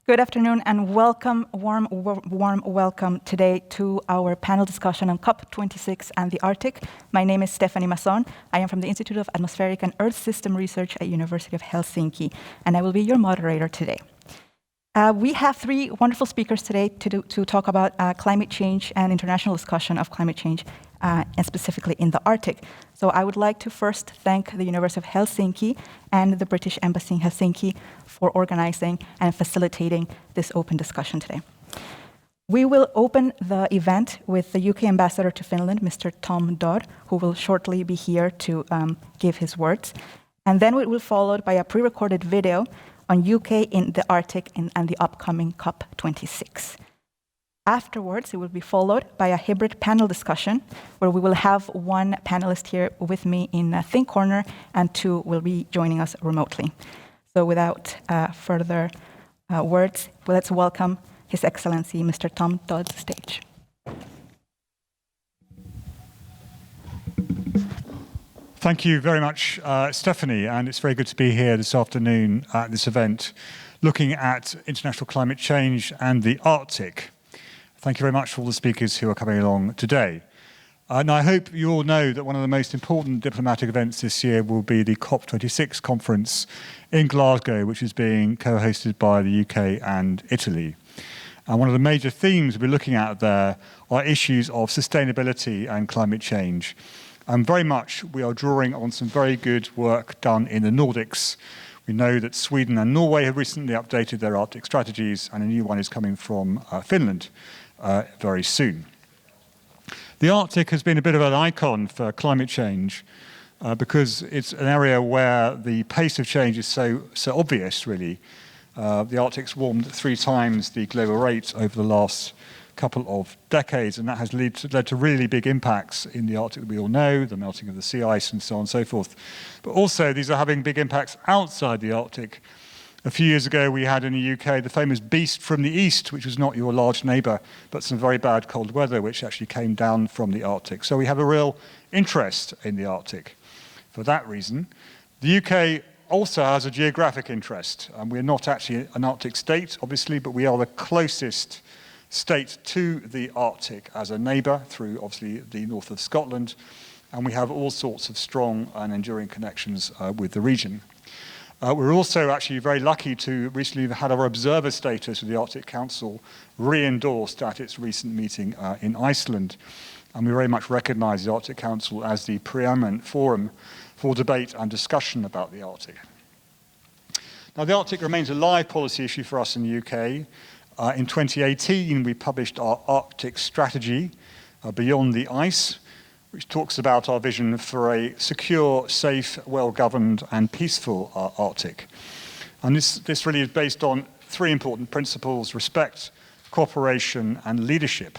Good afternoon and welcome, warm welcome today to our panel discussion on COP26 and the Arctic. My name is Stephanie Masson. I am from the Institute of Atmospheric and Earth System Research at University of Helsinki, and I will be your moderator today. We have three wonderful speakers today to talk about climate change and international discussion of climate change, and specifically in the Arctic. So I would like to first thank the University of Helsinki and the British Embassy in Helsinki for organizing and facilitating this open discussion today. We will open the event with the UK Ambassador to Finland, Mr. Tom Dodd, who will shortly be here to give his words. And then it will be followed by a pre-recorded video on UK in the Arctic and the upcoming COP26. Afterwards, it will be followed by a hybrid panel discussion where we will have one panelist here with me in a thin corner and two will be joining us remotely. So without further words, let's welcome His Excellency Mr. Tom Dodd to the stage. Thank you very much, Stephanie, and it's very good to be here this afternoon at this event looking at international climate change and the Arctic. Thank you very much for all the speakers who are coming along today. And I hope you all know that one of the most important diplomatic events this year will be the COP26 conference in Glasgow, which is being co-hosted by the UK and Italy. And one of the major themes we're looking at there are issues of sustainability and climate change. And very much we are drawing on some very good work done in the Nordics. We know that Sweden and Norway have recently updated their Arctic strategies, and a new one is coming from Finland very soon. The Arctic has been a bit of an icon for climate change because it's an area where the pace of change is so obvious, really. The Arctic's warmed 3 times the global rate over the last couple of decades, and that has led to really big impacts in the Arctic that we all know, the melting of the sea ice and so on and so forth. But also these are having big impacts outside the Arctic. A few years ago we had in the UK the famous beast from the east, which was not your large neighbour, but some very bad cold weather which actually came down from the Arctic. So we have a real interest in the Arctic. For that reason, the UK also has a geographic interest. We're not actually an Arctic state, obviously, but we are the closest state to the Arctic as a neighbour through, obviously, the north of Scotland, and we have all sorts of strong and enduring connections with the region. We're also actually very lucky to recently have had our observer status with the Arctic Council re-endorsed at its recent meeting in Iceland, and we very much recognise the Arctic Council as the preeminent forum for debate and discussion about the Arctic. Now, the Arctic remains a live policy issue for us in the UK. In 2018, we published our Arctic strategy, Beyond the Ice, which talks about our vision for a secure, safe, well-governed and peaceful Arctic. And this really is based on 3 important principles: respect, cooperation and leadership.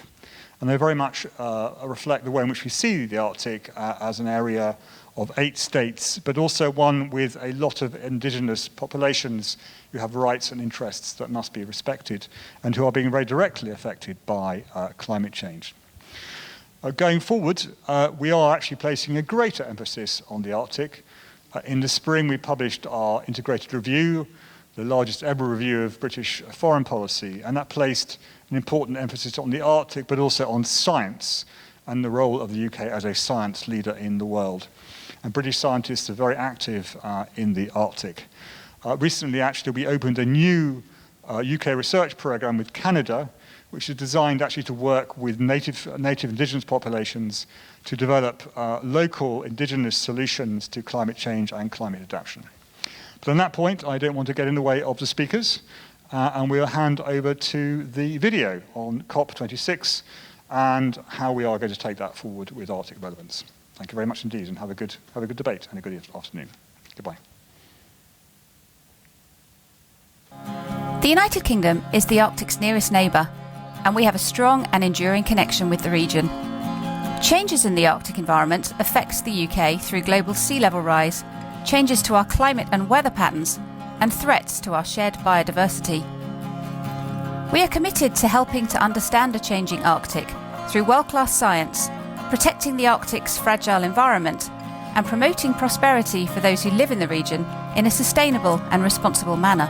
And they very much reflect the way in which we see the Arctic as an area of 8 states, but also one with a lot of indigenous populations who have rights and interests that must be respected and who are being very directly affected by climate change. Going forward, we are actually placing a greater emphasis on the Arctic. In the spring, we published our integrated review, the largest ever review of British foreign policy, and that placed an important emphasis on the Arctic, but also on science and the role of the UK as a science leader in the world. And British scientists are very active in the Arctic. Recently, actually, we opened a new UK research program with Canada, which is designed actually to work with native indigenous populations to develop local indigenous solutions to climate change and climate adaptation. But on that point, I don't want to get in the way of the speakers, and we'll hand over to the video on COP26 and how we are going to take that forward with Arctic relevance. Thank you very much indeed, and have a good debate and a good afternoon. Goodbye. The United Kingdom is the Arctic's nearest neighbour, and we have a strong and enduring connection with the region. Changes in the Arctic environment affects the UK through global sea level rise, changes to our climate and weather patterns, and threats to our shared biodiversity. We are committed to helping to understand a changing Arctic through world-class science, protecting the Arctic's fragile environment, and promoting prosperity for those who live in the region in a sustainable and responsible manner.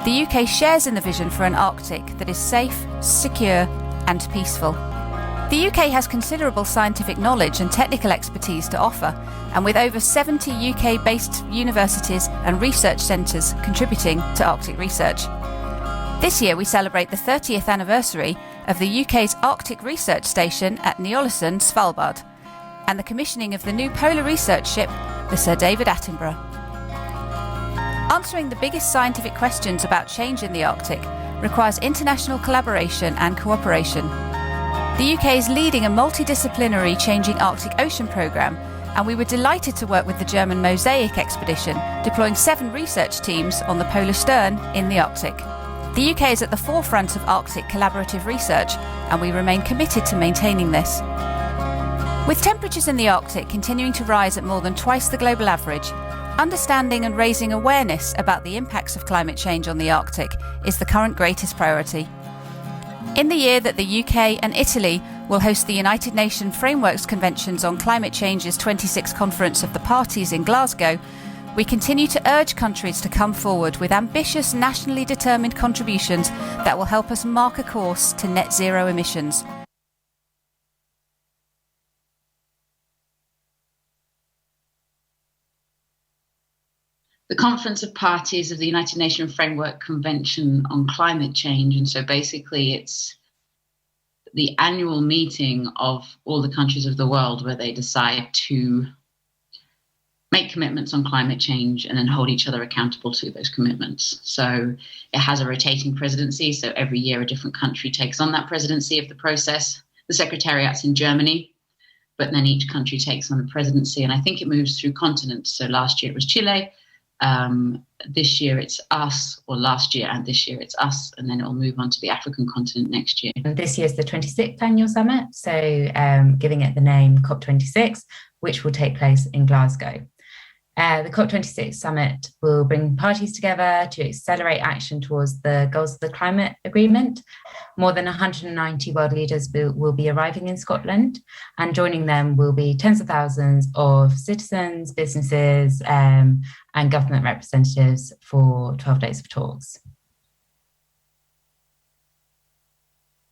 The UK shares in the vision for an Arctic that is safe, secure and peaceful. The UK has considerable scientific knowledge and technical expertise to offer, and with over 70 UK-based universities and research centres contributing to Arctic research. This year we celebrate the 30th anniversary of the UK's Arctic Research Station at Ny-Ålesund, Svalbard, and the commissioning of the new polar research ship, the Sir David Attenborough. Answering the biggest scientific questions about change in the Arctic requires international collaboration and cooperation. The UK is leading a multidisciplinary Changing Arctic Ocean programme, and we were delighted to work with the German Mosaic expedition, deploying 7 research teams on the polar stern in the Arctic. The UK is at the forefront of Arctic collaborative research, and we remain committed to maintaining this. With temperatures in the Arctic continuing to rise at more than twice the global average, understanding and raising awareness about the impacts of climate change on the Arctic is the current greatest priority. In the year that the UK and Italy will host the United Nations Frameworks Conventions on Climate Change's 26th Conference of the Parties in Glasgow, we continue to urge countries to come forward with ambitious nationally determined contributions that will help us mark a course to net zero emissions. The Conference of Parties of the United Nations Framework Convention on Climate Change. And so basically it's the annual meeting of all the countries of the world where they decide to make commitments on climate change and then hold each other accountable to those commitments. So it has a rotating presidency. So every year a different country takes on that presidency of the process. The Secretariat's in Germany, but then each country takes on the presidency. And I think it moves through continents. So last year it was Chile. This year it's us, or last year and this year it's us, and then it will move on to the African continent next year. This year's the 26th annual summit, so giving it the name COP26, which will take place in Glasgow. The COP26 summit will bring parties together to accelerate action towards the goals of the climate agreement. More than 190 world leaders will be arriving in Scotland, and joining them will be tens of thousands of citizens, businesses, and government representatives for 12 days of talks.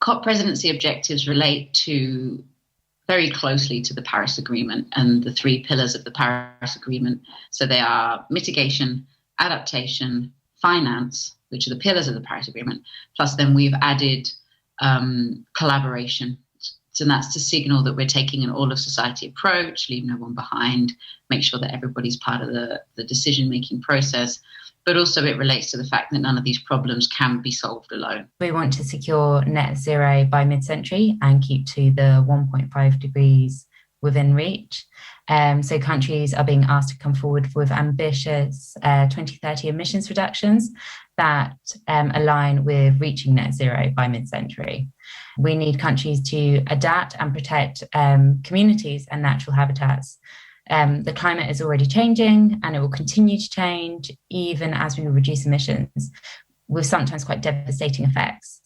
COP presidency objectives relate very closely to the Paris Agreement and the 3 pillars of the Paris Agreement. So they are mitigation, adaptation, finance, which are the pillars of the Paris Agreement. Plus then we've added collaboration. So that's to signal that we're taking an all of society approach, leave no one behind, make sure that everybody's part of the decision-making process. But also it relates to the fact that none of these problems can be solved alone. We want to secure net zero by mid-century and keep to the 1.5 degrees within reach. So countries are being asked to come forward with ambitious 2030 emissions reductions that align with reaching net zero by mid-century. We need countries to adapt and protect communities and natural habitats. The climate is already changing and it will continue to change even as we reduce emissions, with sometimes quite devastating effects.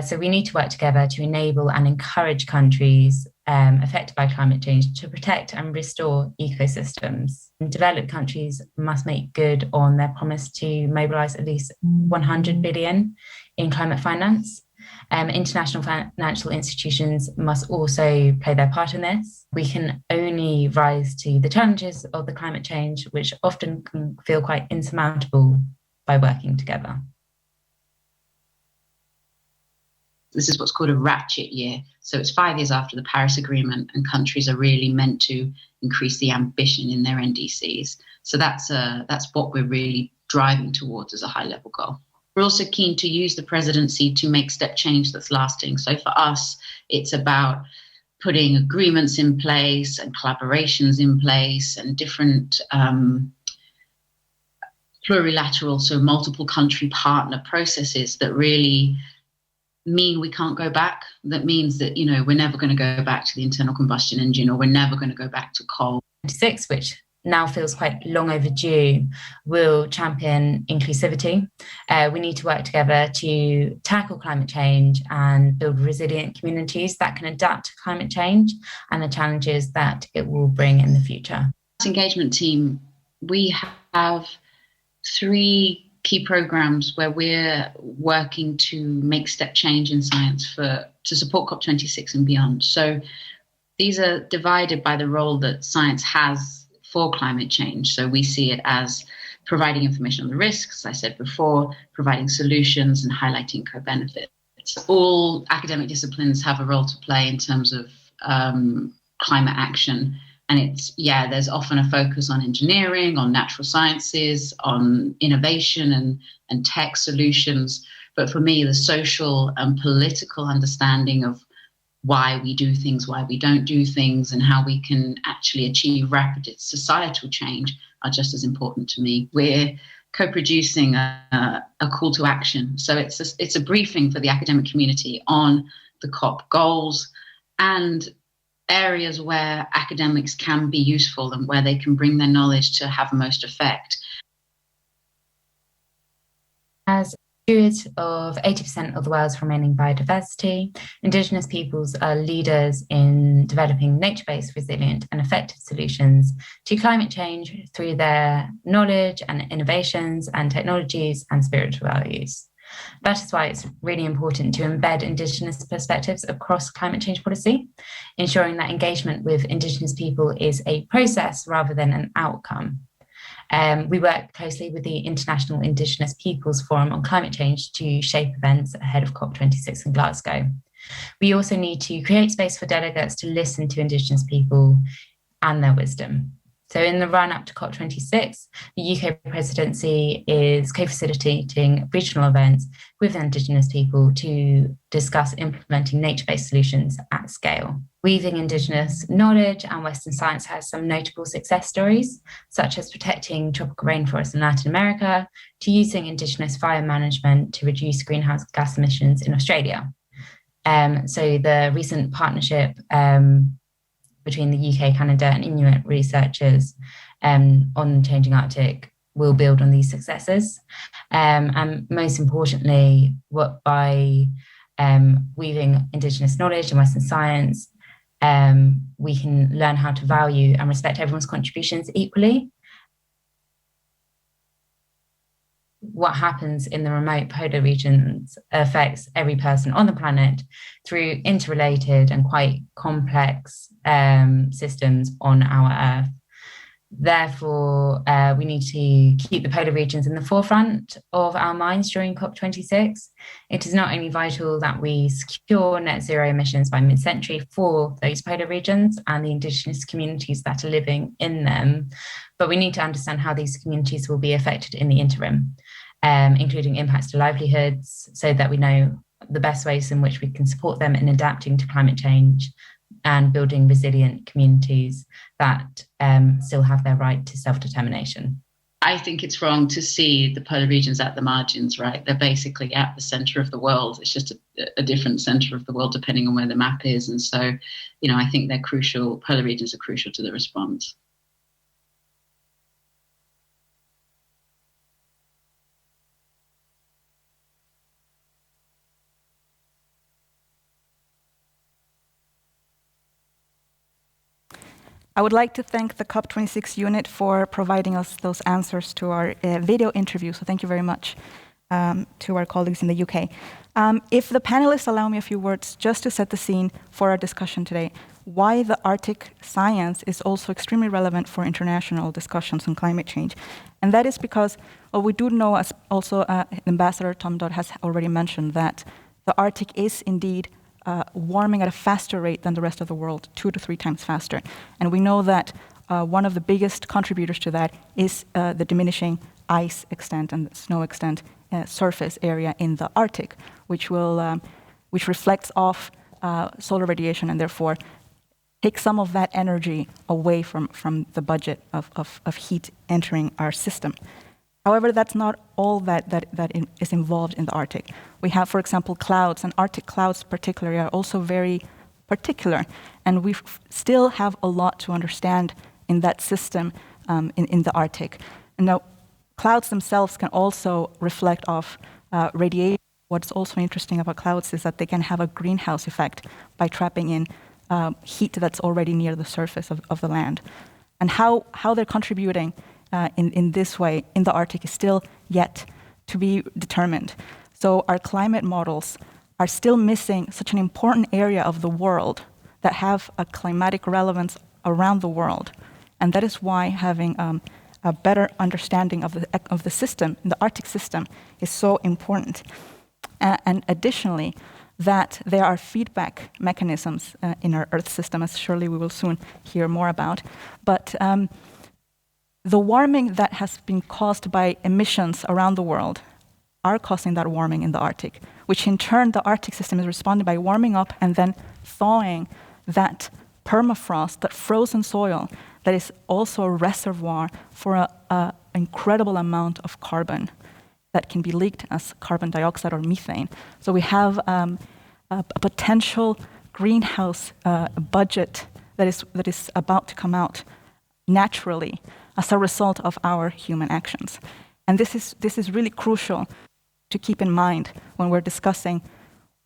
So we need to work together to enable and encourage countries affected by climate change to protect and restore ecosystems. Developed countries must make good on their promise to mobilise at least 100 billion in climate finance. International financial institutions must also play their part in this. We can only rise to the challenges of the climate change, which often can feel quite insurmountable, by working together. This is what's called a ratchet year. So it's 5 years after the Paris Agreement and countries are really meant to increase the ambition in their NDCs. So that's what we're really driving towards as a high level goal. We're also keen to use the presidency to make step change that's lasting. So for us, it's about putting agreements in place and collaborations in place and different plurilateral, so multiple country partner processes that really mean we can't go back. That means that, we're never going to go back to the internal combustion engine, or we're never going to go back to coal. 26, which now feels quite long overdue, will champion inclusivity. We need to work together to tackle climate change and build resilient communities that can adapt to climate change and the challenges that it will bring in the future. Engagement team, we have 3 key programs where we're working to make step change in science to support COP26 and beyond. So these are divided by the role that science has for climate change. So we see it as providing information on the risks, as I said before, providing solutions and highlighting co-benefits. All academic disciplines have a role to play in terms of climate action. And there's often a focus on engineering, on natural sciences, on innovation and tech solutions. But for me, the social and political understanding of why we do things, why we don't do things, and how we can actually achieve rapid societal change are just as important to me. We're co-producing a call to action. So it's a briefing for the academic community on the COP goals and areas where academics can be useful and where they can bring their knowledge to have most effect. As stewards of 80% of the world's remaining biodiversity, Indigenous peoples are leaders in developing nature-based, resilient and effective solutions to climate change through their knowledge and innovations and technologies and spiritual values. That is why it's really important to embed Indigenous perspectives across climate change policy, ensuring that engagement with Indigenous people is a process rather than an outcome. We work closely with the International Indigenous Peoples Forum on Climate Change to shape events ahead of COP26 in Glasgow. We also need to create space for delegates to listen to Indigenous people and their wisdom. So in the run-up to COP26, the UK presidency is co-facilitating regional events with Indigenous people to discuss implementing nature-based solutions at scale. Weaving Indigenous knowledge and Western science has some notable success stories, such as protecting tropical rainforests in Latin America, to using Indigenous fire management to reduce greenhouse gas emissions in Australia. So the recent partnership between the UK, Canada and Inuit researchers on changing Arctic will build on these successes. And most importantly, by weaving Indigenous knowledge and Western science, we can learn how to value and respect everyone's contributions equally. What happens in the remote polar regions affects every person on the planet through interrelated and quite complex systems on our Earth. Therefore, we need to keep the polar regions in the forefront of our minds during COP26. It is not only vital that we secure net zero emissions by mid-century for those polar regions and the Indigenous communities that are living in them, but we need to understand how these communities will be affected in the interim, including impacts to livelihoods, so that we know the best ways in which we can support them in adapting to climate change and building resilient communities that still have their right to self-determination. I think it's wrong to see the polar regions at the margins, right? They're basically at the centre of the world. It's just a different centre of the world depending on where the map is. And so, I think they're crucial. Polar regions are crucial to the response. I would like to thank the COP26 unit for providing us those answers to our video interview. So thank you very much to our colleagues in the UK. If the panelists allow me a few words just to set the scene for our discussion today, why the Arctic science is also extremely relevant for international discussions on climate change. And that is because we do know, as also Ambassador Tom Dodd has already mentioned, that the Arctic is indeed warming at a faster rate than the rest of the world, 2 to 3 times faster. And we know that one of the biggest contributors to that is the diminishing ice extent and snow extent surface area in the Arctic, which reflects off solar radiation and therefore takes some of that energy away from the budget of heat entering our system. However, that's not all that is involved in the Arctic. We have, for example, clouds, and Arctic clouds particularly are also very particular, and we still have a lot to understand in that system in the Arctic. And now, clouds themselves can also reflect off radiation. What's also interesting about clouds is that they can have a greenhouse effect by trapping in heat that's already near the surface of the land. And how they're contributing in this way in the Arctic is still yet to be determined. So our climate models are still missing such an important area of the world that have a climatic relevance around the world. And that is why having a better understanding of the system, the Arctic system, is so important. And additionally, that there are feedback mechanisms in our Earth system, as surely we will soon hear more about. But the warming that has been caused by emissions around the world are causing that warming in the Arctic, which in turn the Arctic system is responding by warming up and then thawing that permafrost, that frozen soil, that is also a reservoir for an incredible amount of carbon that can be leaked as carbon dioxide or methane. So we have a potential greenhouse budget that is about to come out naturally as a result of our human actions. And this is really crucial to keep in mind when we're discussing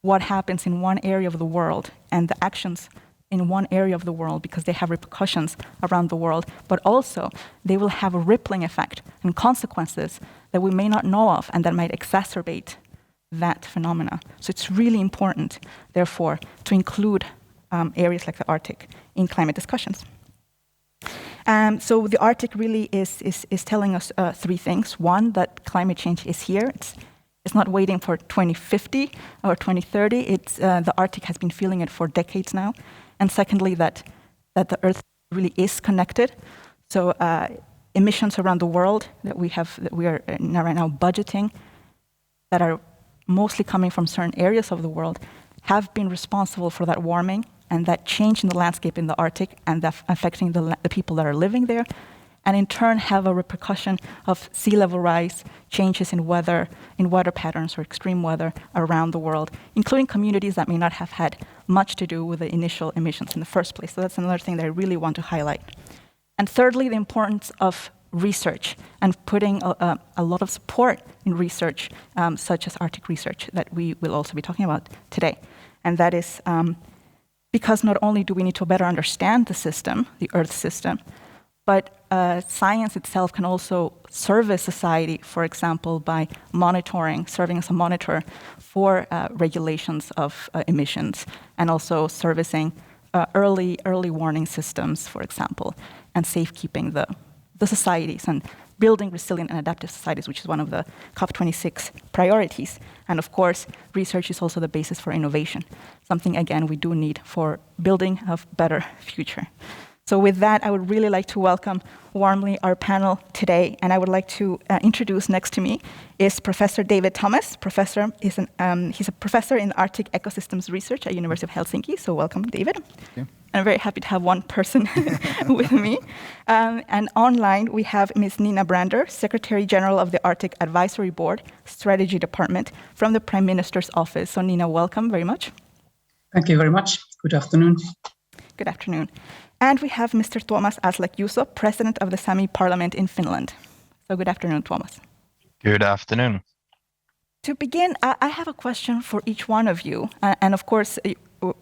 what happens in one area of the world and the actions in one area of the world, because they have repercussions around the world, but also they will have a rippling effect and consequences that we may not know of and that might exacerbate that phenomena. So it's really important, therefore, to include areas like the Arctic in climate discussions. So the Arctic really is telling us three things. One, that climate change is here. It's not waiting for 2050 or 2030. The Arctic has been feeling it for decades now. And secondly, that the Earth really is connected. So emissions around the world that we are right now budgeting, that are mostly coming from certain areas of the world, have been responsible for that warming and that change in the landscape in the Arctic, and that affecting the people that are living there, and in turn have a repercussion of sea level rise, changes in weather patterns or extreme weather around the world, including communities that may not have had much to do with the initial emissions in the first place. So that's another thing that I really want to highlight. And thirdly, the importance of research and putting a lot of support in research, such as Arctic research, that we will also be talking about today. And that is because not only do we need to better understand the system, the Earth system, but science itself can also service society, for example, by serving as a monitor for regulations of emissions, and also servicing early warning systems, for example, and safekeeping the societies and building resilient and adaptive societies, which is one of the COP26 priorities. And of course, research is also the basis for innovation, something, again, we do need for building a better future. So with that, I would really like to welcome warmly our panel today, and I would like to introduce next to me is Professor David Thomas. He's a professor in Arctic ecosystems research at University of Helsinki. So welcome, David. Thank you. I'm very happy to have one person with me. And online, we have Ms. Nina Brander, Secretary General of the Arctic Advisory Board, Strategy Department from the Prime Minister's Office. So Nina, welcome very much. Thank you very much. Good afternoon. Good afternoon. And we have Mr. Tuomas Aslak-Juuso, President of the Sami Parliament in Finland. So good afternoon, Tuomas. Good afternoon. To begin, I have a question for each one of you. And of course,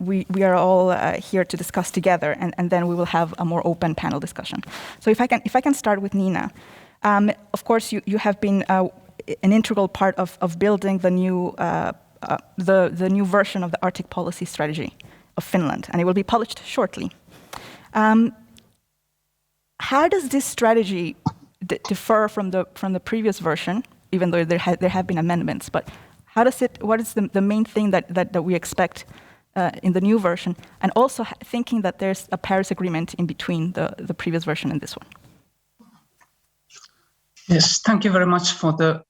we are all here to discuss together, and then we will have a more open panel discussion. So if I can start with Nina. Of course, you have been an integral part of building the new version of the Arctic policy strategy of Finland, and it will be published shortly. How does this strategy differ from the previous version, even though there have been amendments? But what is the main thing that we expect in the new version? And also thinking that there's a Paris Agreement in between the previous version and this one. Yes, thank you very much for the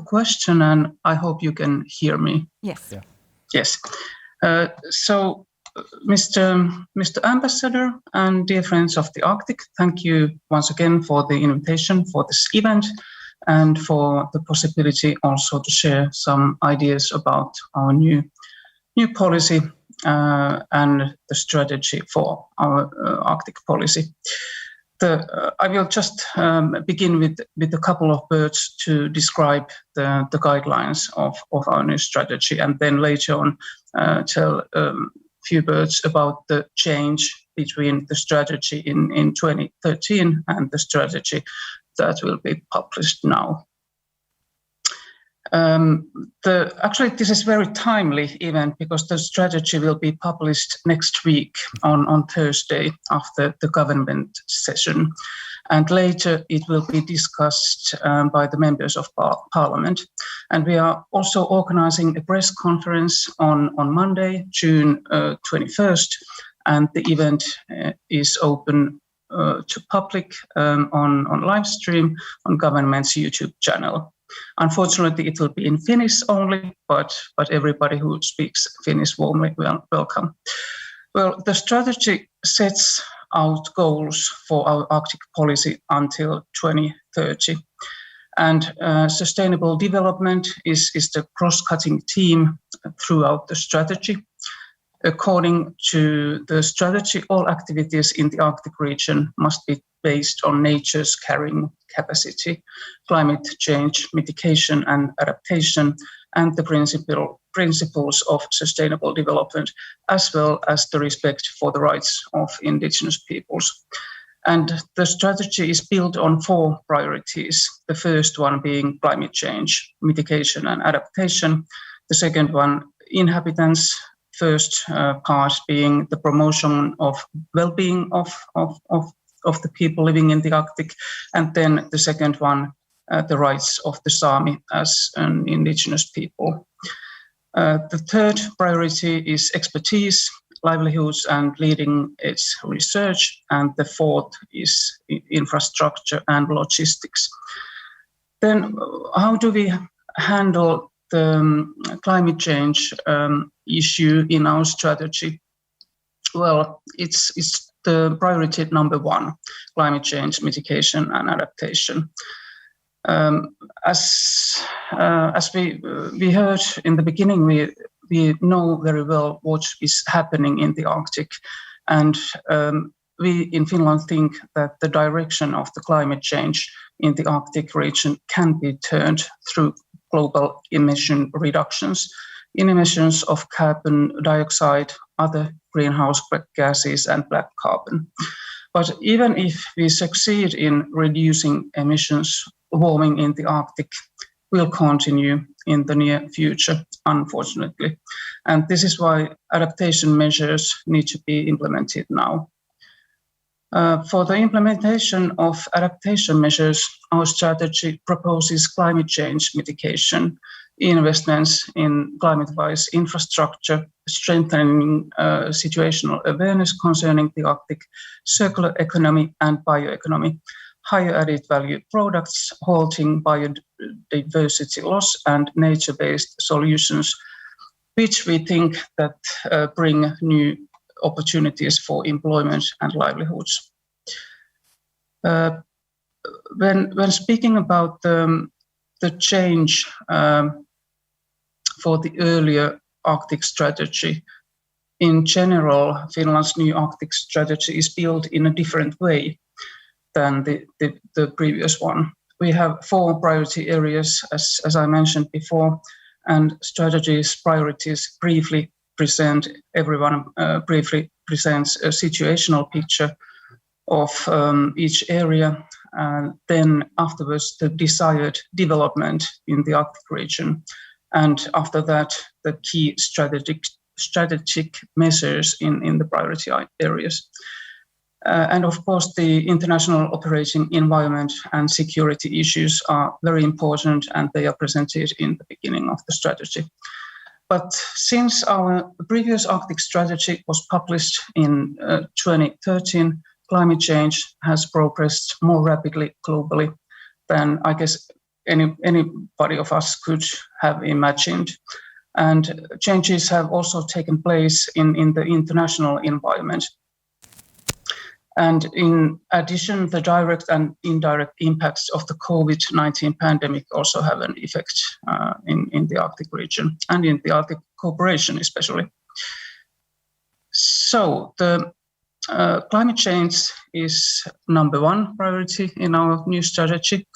question, and I hope you can hear me. Yes. Yeah. Yes. So, Mr. Ambassador and dear friends of the Arctic, thank you once again for the invitation for this event and for the possibility also to share some ideas about our new policy and the strategy for our Arctic policy. I will just begin with a couple of words to describe the guidelines of our new strategy, and then later on tell few words about the change between the strategy in 2013 and the strategy that will be published now. Actually, this is very timely event because the strategy will be published next week on Thursday after the government session. And later it will be discussed by the members of parliament. And we are also organizing a press conference on Monday, June 21st. And the event is open to public on live stream on government's YouTube channel. Unfortunately, it will be in Finnish only, but everybody who speaks Finnish warmly welcome. Well, the strategy sets out goals for our Arctic policy until 2030. And sustainable development is the cross-cutting theme throughout the strategy. According to the strategy, all activities in the Arctic region must be based on nature's carrying capacity, climate change, mitigation and adaptation, and the principles of sustainable development, as well as the respect for the rights of indigenous peoples. And the strategy is built on 4 priorities. The first one being climate change, mitigation and adaptation. The second one, inhabitants. First part being the promotion of well-being of the people living in the Arctic. And then the second one, the rights of the Sami as an indigenous people. The third priority is expertise, livelihoods and leading edge research. And the fourth is infrastructure and logistics. Then how do we handle the climate change issue in our strategy? Well, it's the priority number 1, climate change, mitigation and adaptation. As we heard in the beginning, we know very well what is happening in the Arctic, and we in Finland think that the direction of the climate change in the Arctic region can be turned through global emission reductions in emissions of carbon dioxide, other greenhouse gases and black carbon. But even if we succeed in reducing emissions, warming in the Arctic will continue in the near future, unfortunately. And this is why adaptation measures need to be implemented now. For the implementation of adaptation measures, our strategy proposes climate change mitigation, investments in climate-wise infrastructure, strengthening situational awareness concerning the Arctic, circular economy and bioeconomy, higher added value products, halting biodiversity loss, and nature-based solutions, which we think that bring new opportunities for employment and livelihoods. When speaking about the change for the earlier Arctic strategy, in general, Finland's new Arctic strategy is built in a different way than the previous one. We have 4 priority areas, as I mentioned before, and strategy's priorities briefly presents a situational picture of each area, and then afterwards the desired development in the Arctic region, and after that the key strategic measures in the priority areas. And of course, the international operating environment and security issues are very important, and they are presented in the beginning of the strategy. But since our previous Arctic strategy was published in 2013, climate change has progressed more rapidly globally than I guess anybody of us could have imagined. And changes have also taken place in the international environment. And in addition, the direct and indirect impacts of the COVID-19 pandemic also have an effect in the Arctic region and in the Arctic cooperation especially. So the climate change is number 1 priority in our new strategy,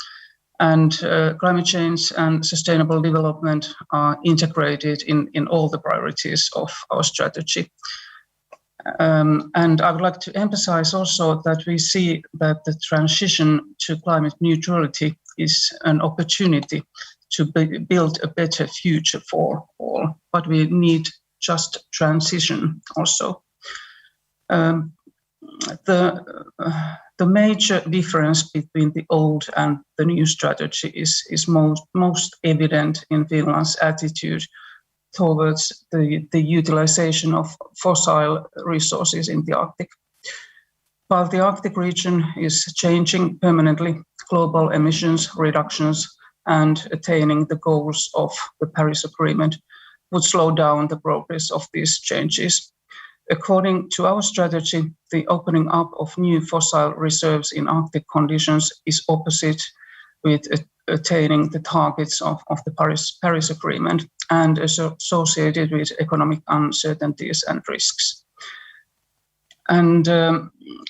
and climate change and sustainable development are integrated in all the priorities of our strategy. And I would like to emphasize also that we see that the transition to climate neutrality is an opportunity to build a better future for all, but we need just transition also. The major difference between the old and the new strategy is most evident in Finland's attitude towards the utilization of fossil resources in the Arctic. While the Arctic region is changing permanently, global emissions reductions and attaining the goals of the Paris Agreement would slow down the progress of these changes. According to our strategy, the opening up of new fossil reserves in Arctic conditions is opposite with attaining the targets of the Paris Agreement and associated with economic uncertainties and risks. And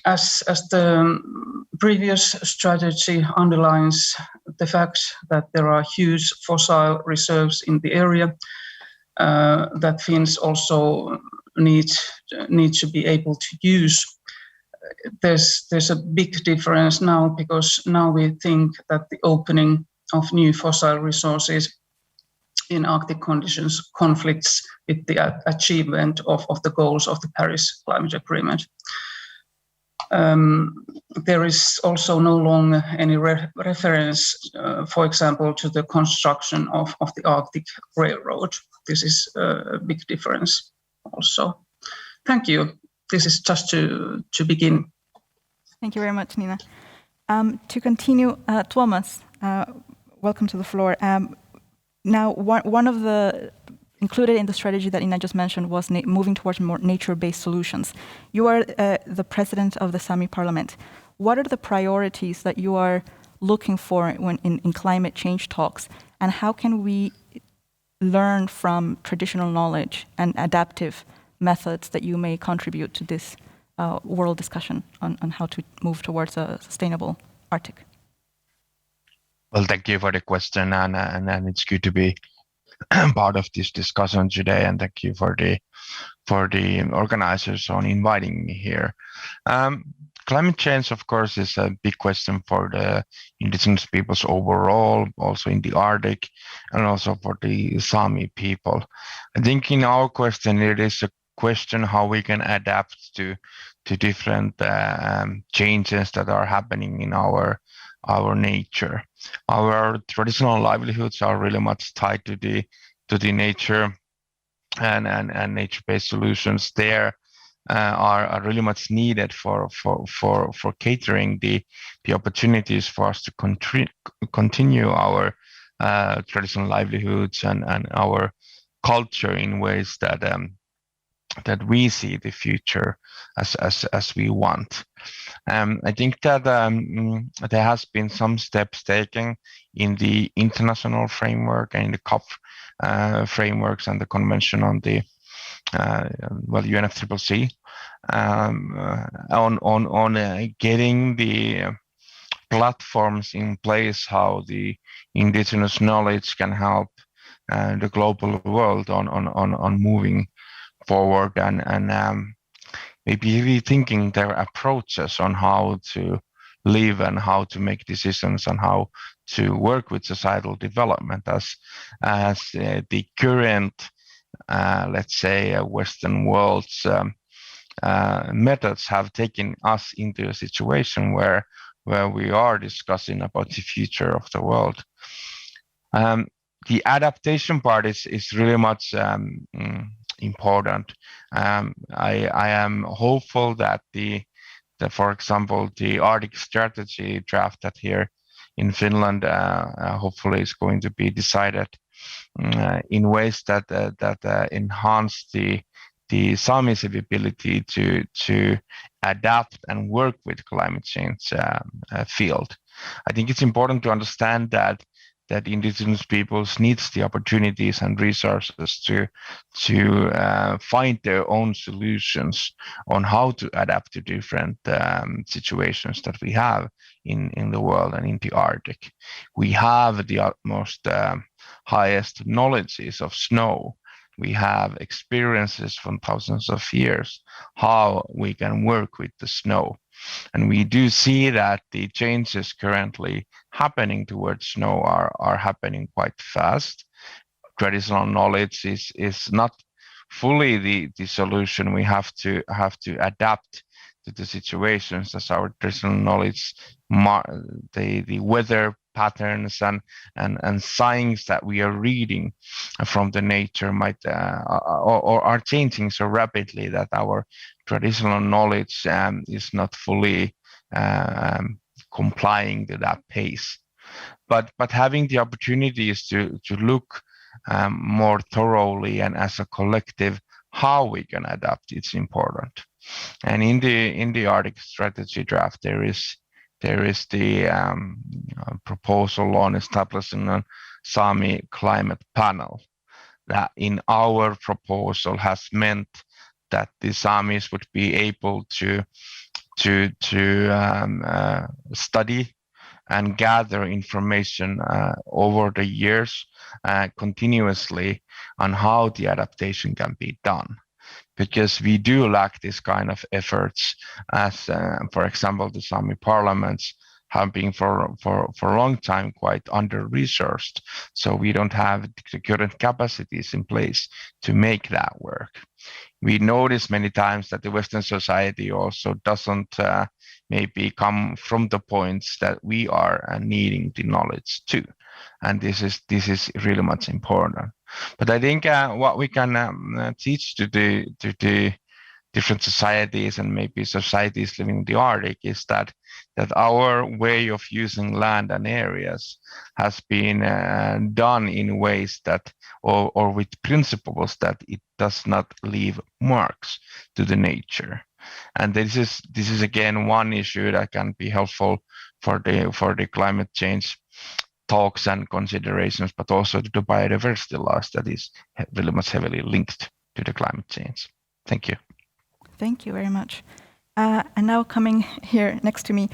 as the previous strategy underlines the fact that there are huge fossil reserves in the area, that Finns also need to be able to use. There's a big difference now, because now we think that the opening of new fossil resources in Arctic conditions conflicts with the achievement of the goals of the Paris Climate Agreement. There is also no longer any reference, for example, to the construction of the Arctic Railroad. This is a big difference also. Thank you. This is just to begin. Thank you very much, Nina. To continue, Tuomas, welcome to the floor. Now, one of the included in the strategy that Nina just mentioned was moving towards more nature-based solutions. You are the president of the Sami Parliament. What are the priorities that you are looking for when in climate change talks, and how can we learn from traditional knowledge and adaptive methods that you may contribute to this world discussion on how to move towards a sustainable Arctic? Well, thank you for the question, and it's good to be part of this discussion today, and thank you for the organizers on inviting me here. Climate change, of course, is a big question for the indigenous peoples overall, also in the Arctic, and also for the Sami people. I think in our question, it is a question how we can adapt to different changes that are happening in our nature. Our traditional livelihoods are really much tied to the nature, and nature-based solutions there are really much needed for catering the opportunities for us to continue our traditional livelihoods and our culture in ways that we see the future as we want. I think that there has been some steps taken in the international framework and in the COP frameworks and the convention on the UNFCCC on getting the platforms in place, how the indigenous knowledge can help the global world on moving forward and maybe rethinking their approaches on how to live and how to make decisions and how to work with societal development as the current, let's say, Western world's methods have taken us into a situation where we are discussing about the future of the world. The adaptation part is really much important. I am hopeful that for example, the Arctic strategy drafted here in Finland hopefully is going to be decided in ways that enhance the Sami's ability to adapt and work with climate change field. I think it's important to understand that indigenous peoples needs the opportunities and resources to find their own solutions on how to adapt to different situations that we have in the world and in the Arctic. We have the utmost highest knowledges of snow. We have experiences from thousands of years how we can work with the snow. And we do see that the changes currently happening towards snow are happening quite fast. Traditional knowledge is not fully the solution. We have to adapt to the situations as our traditional knowledge, the weather patterns and signs that we are reading from the nature might or are changing so rapidly that our traditional knowledge is not fully complying to that pace. But having the opportunities to look more thoroughly and as a collective how we can adapt, it's important. And in the Arctic strategy draft, there is the proposal on establishing a Sami climate panel. That in our proposal has meant that the Samis would be able to study and gather information over the years continuously on how the adaptation can be done. Because we do lack this kind of efforts, as for example, the Sami parliaments have been for a long time quite under-resourced. So we don't have the current capacities in place to make that work. We notice many times that the Western society also doesn't maybe come from the points that we are needing the knowledge to. And this is really much important. But I think what we can teach to the different societies and maybe societies living in the Arctic is that our way of using land and areas has been done in ways that or with principles that it does not leave marks to the nature. And this is again one issue that can be helpful for the climate change talks and considerations, but also to the biodiversity loss that is really much heavily linked to the climate change. Thank you. Thank you very much. And now coming here next to me,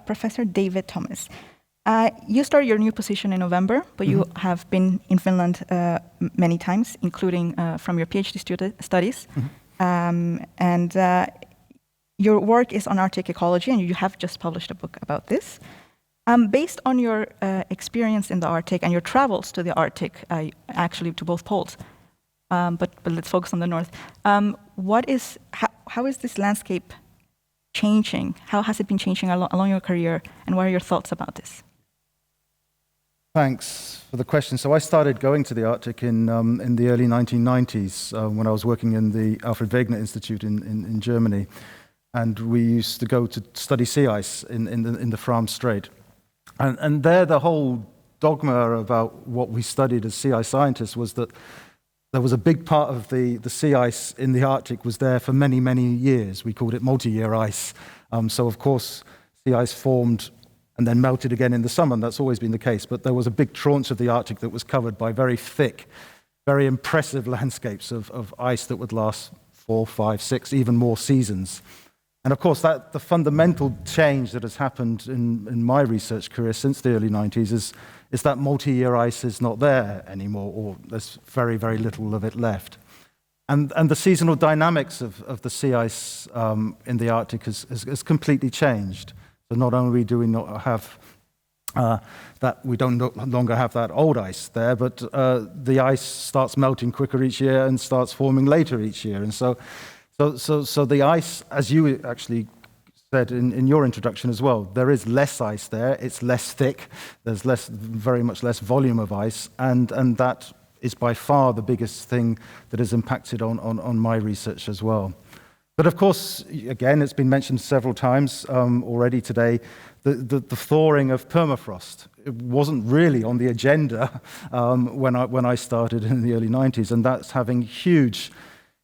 Professor David Thomas. You started your new position in November, but you have been in Finland many times, including from your PhD studies. And your work is on Arctic ecology, and you have just published a book about this. Based on your experience in the Arctic and your travels to the Arctic, actually to both poles, but let's focus on the north. How is this landscape changing? How has it been changing along your career, and what are your thoughts about this? Thanks for the question. So I started going to the Arctic in the early 1990s when I was working in the Alfred Wegener Institute in Germany, and we used to go to study sea ice in the Fram Strait. And there, the whole dogma about what we studied as sea ice scientists was that there was a big part of the sea ice in the Arctic was there for many, many years. We called it multi-year ice. So, of course, sea ice formed and then melted again in the summer, and that's always been the case. But there was a big tranche of the Arctic that was covered by very thick, very impressive landscapes of ice that would last 4, 5, 6, even more seasons. And of course, the fundamental change that has happened in my research career since the early 90s is that multi-year ice is not there anymore, or there's very, very little of it left. And the seasonal dynamics of the sea ice in the Arctic has completely changed. So not only do we not have we don't no longer have that old ice there, but the ice starts melting quicker each year and starts forming later each year. And so the ice, as you actually said in your introduction as well, there is less ice there. It's less thick. There's very much less volume of ice, and that is by far the biggest thing that has impacted on my research as well. But of course, again, it's been mentioned several times already today, the thawing of permafrost. It wasn't really on the agenda when I started in the early 90s, and that's having huge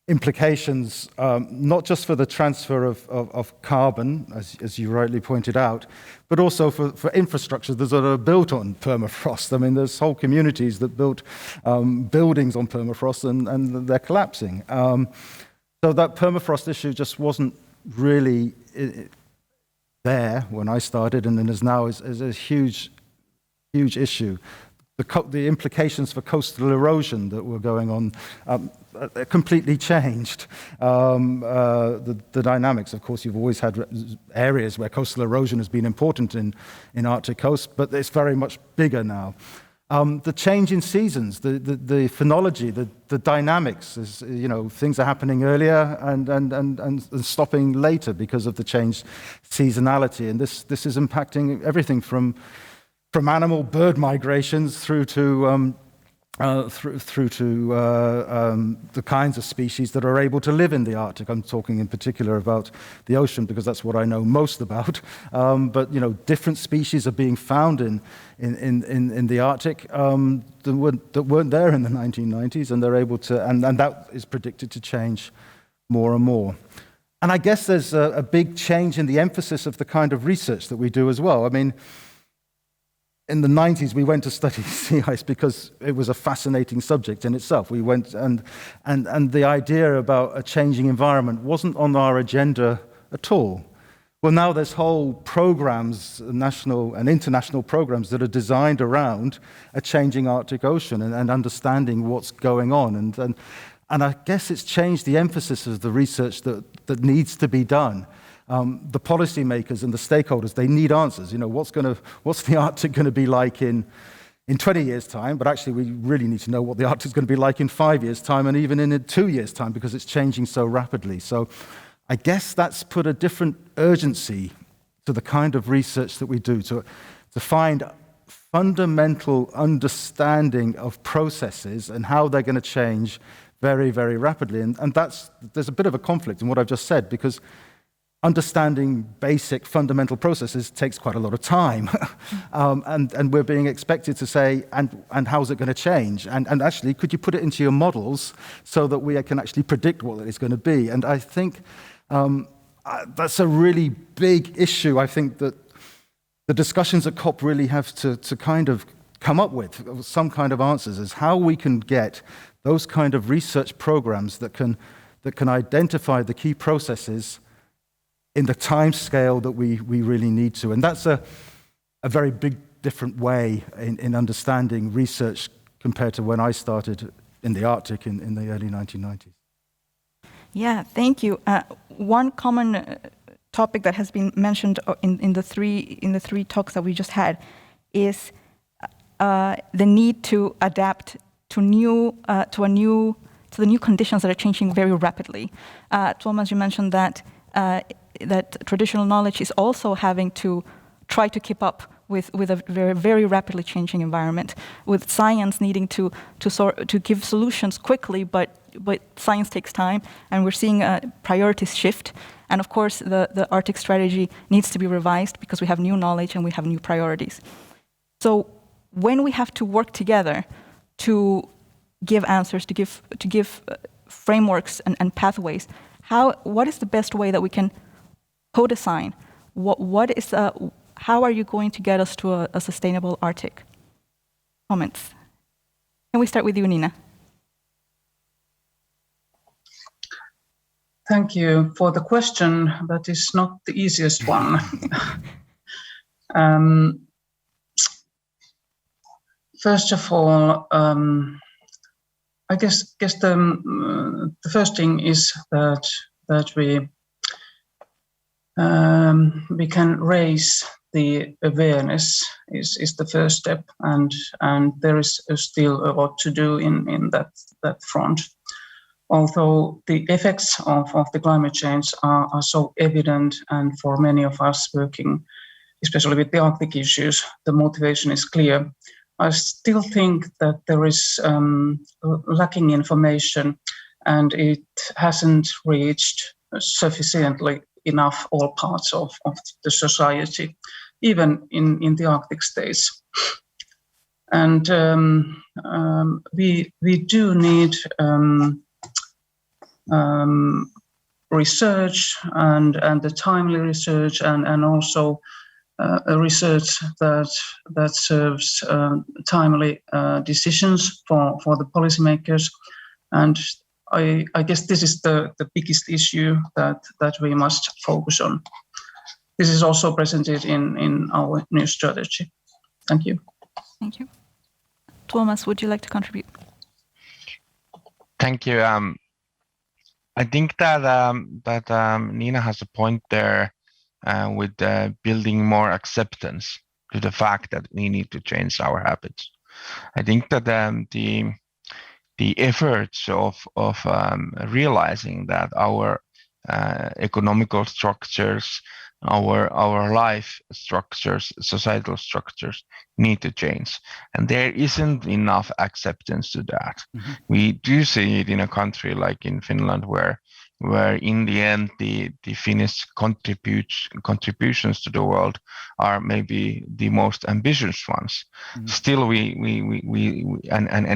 implications, not just for the transfer of carbon, as you rightly pointed out, but also for infrastructure that are built on permafrost. I mean, there's whole communities that built buildings on permafrost, and they're collapsing. So that permafrost issue just wasn't really there when I started, and then is now is a huge issue. the implications for coastal erosion that were going on completely changed the dynamics. Of course, you've always had areas where coastal erosion has been important in Arctic coast, but it's very much bigger now. The change in seasons, the phenology, the dynamics, is, things are happening earlier and stopping later because of the changed seasonality. And this is impacting everything from animal bird migrations through to the kinds of species that are able to live in the Arctic. I'm talking in particular about the ocean because that's what I know most about. But different species are being found in the Arctic that weren't there in the 1990s, and they're able to, and that is predicted to change more and more. And I guess there's a big change in the emphasis of the kind of research that we do as well. I mean, in the 90s, we went to study sea ice because it was a fascinating subject in itself. We went and the idea about a changing environment wasn't on our agenda at all. Well, now there's whole programs, national and international programs, that are designed around a changing Arctic Ocean and understanding what's going on. And I guess it's changed the emphasis of the research that needs to be done. The policymakers and the stakeholders, they need answers. What's the Arctic going to be like in 20 years' time? But actually, we really need to know what the Arctic is going to be like in 5 years' time and even in 2 years' time, because it's changing so rapidly. So I guess that's put a different urgency to the kind of research that we do, to find fundamental understanding of processes and how they're going to change very, very rapidly. And there's a bit of a conflict in what I've just said, because understanding basic fundamental processes takes quite a lot of time. And we're being expected to say, and how's it going to change? And actually, could you put it into your models so that we can actually predict what it's going to be? And I think that's a really big issue. I think that the discussions at COP really have to kind of come up with some kind of answers as how we can get those kind of research programs that can identify the key processes in the time scale that we really need to. And that's a very big different way in understanding research compared to when I started in the Arctic in the early 1990s. Yeah, thank you. One common topic that has been mentioned in the three talks that we just had is the need to adapt to the new conditions that are changing very rapidly. Thomas, you mentioned that traditional knowledge is also having to try to keep up with a very, very rapidly changing environment, with science needing to give solutions quickly, but science takes time, and we're seeing priorities shift. And of course, the Arctic strategy needs to be revised because we have new knowledge and we have new priorities. So when we have to work together to give answers, to give frameworks and pathways, what is the best way that we can co-design? How are you going to get us to a sustainable Arctic? Comments? Can we start with you, Nina? Thank you for the question. That is not the easiest one. First of all, I guess the first thing is that we can raise the awareness is the first step, and there is still a lot to do in that front. Although the effects of the climate change are so evident, and for many of us working, especially with the Arctic issues, the motivation is clear, I still think that there is lacking information, and it hasn't reached sufficiently enough all parts of the society, even in the Arctic states. And we do need research and the timely research and also a research that serves timely decisions for the policymakers. And I guess this is the biggest issue that we must focus on. This is also presented in our new strategy. Thank you. Thank you. Thomas, would you like to contribute? Thank you. I think that Nina has a point there with building more acceptance to the fact that we need to change our habits. I think that the efforts of realizing that our economical structures, our life structures, societal structures need to change, and there isn't enough acceptance to that. Mm-hmm. We do see it in a country like in Finland, where in the end the Finnish contributions to the world are maybe the most ambitious ones. Mm-hmm. Still, we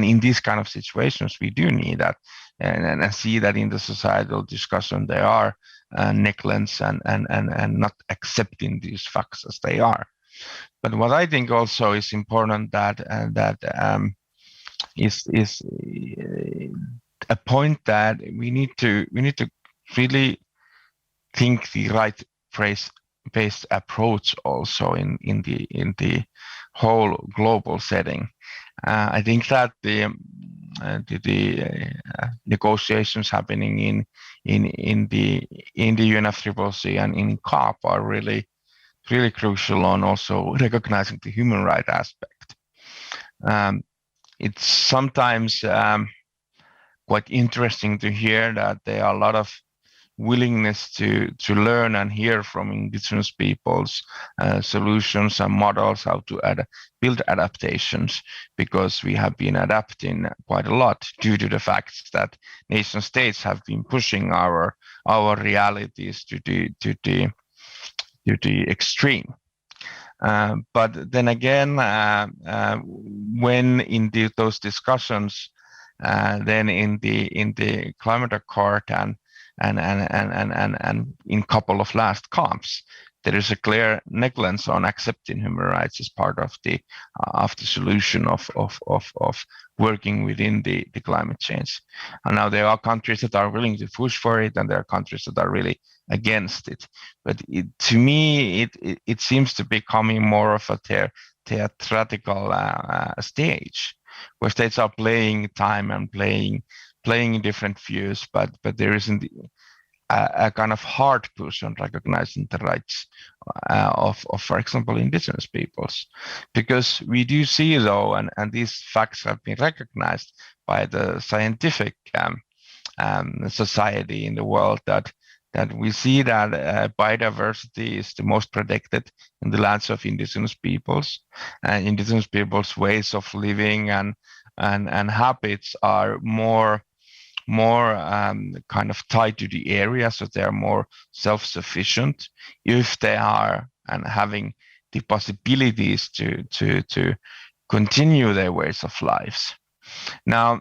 in these kind of situations we do need that, and I see that in the societal discussion there are negligence and not accepting these facts as they are. But what I think also is important that is a point that we need to really think the right phrase-based approach also in the whole global setting. I think that the negotiations happening in the UNFCCC and in COP are really crucial on also recognizing the human rights aspect. It's sometimes quite interesting to hear that there are a lot of willingness to learn and hear from indigenous peoples solutions and models how to build adaptations, because we have been adapting quite a lot due to the fact that nation states have been pushing our realities to the extreme. But then again, when in those discussions, then in the climate accord and in couple of last COPs, there is a clear negligence on accepting human rights as part of the solution of working within the climate change. And now there are countries that are willing to push for it, and there are countries that are really against it. But to me, it seems to be becoming more of a theatrical stage, where states are playing time and playing different views, but there isn't a kind of hard push on recognizing the rights of, for example, indigenous peoples. Because we do see, though, and these facts have been recognized by the scientific society in the world, that we see that biodiversity is the most protected in the lands of indigenous peoples, and indigenous peoples' ways of living and habits are more kind of tied to the area, so they are more self-sufficient if they are and having the possibilities to continue their ways of lives. Now,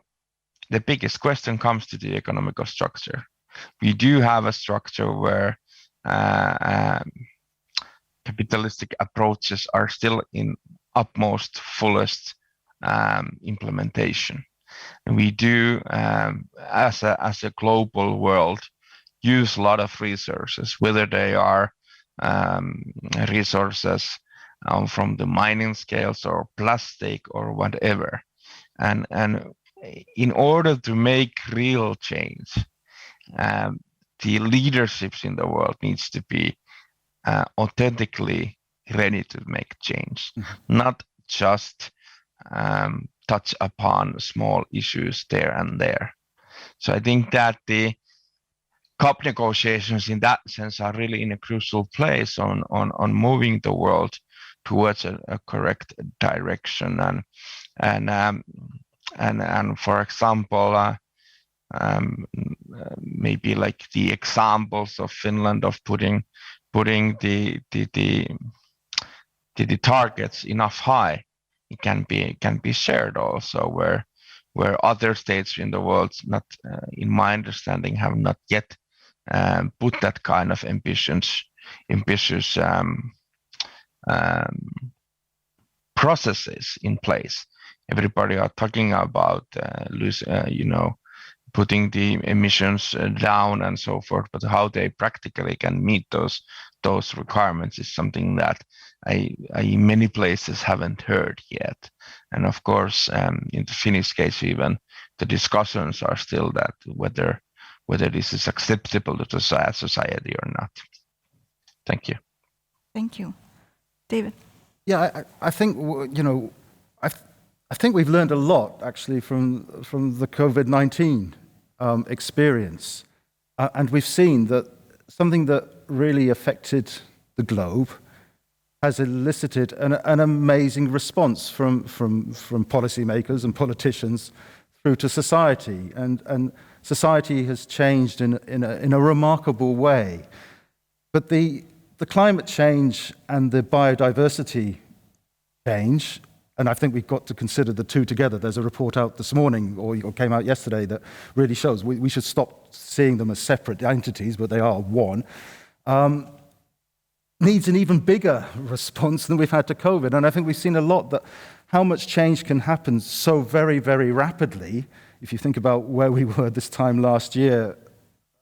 the biggest question comes to the economical structure. We do have a structure where capitalistic approaches are still in utmost fullest implementation. And we do, as a global world, use a lot of resources, whether they are resources from the mining scales or plastic or whatever. And in order to make real change, the leaderships in the world needs to be authentically ready to make change, not just touch upon small issues there and there. So I think that the COP negotiations in that sense are really in a crucial place on moving the world towards a correct direction. And for example, maybe like the examples of Finland of putting the targets enough high, it can be shared also, where other states in the world, not in my understanding, have not yet put that kind of ambitious processes in place. Everybody are talking about putting the emissions down and so forth, but how they practically can meet those requirements is something that I in many places haven't heard yet. And of course, in the Finnish case, even the discussions are still that whether this is acceptable to society or not. Thank you. Thank you. David? Yeah, I think, I think we've learned a lot actually from the COVID-19 experience. And we've seen that something that really affected the globe has elicited an amazing response from policymakers and politicians through to society. And society has changed in a remarkable way. But the climate change and the biodiversity change, and I think we've got to consider the two together. There's a report out this morning, or came out yesterday, that really shows we should stop seeing them as separate entities, but they are one. Needs an even bigger response than we've had to COVID. And I think we've seen a lot that how much change can happen so very, very rapidly. If you think about where we were this time last year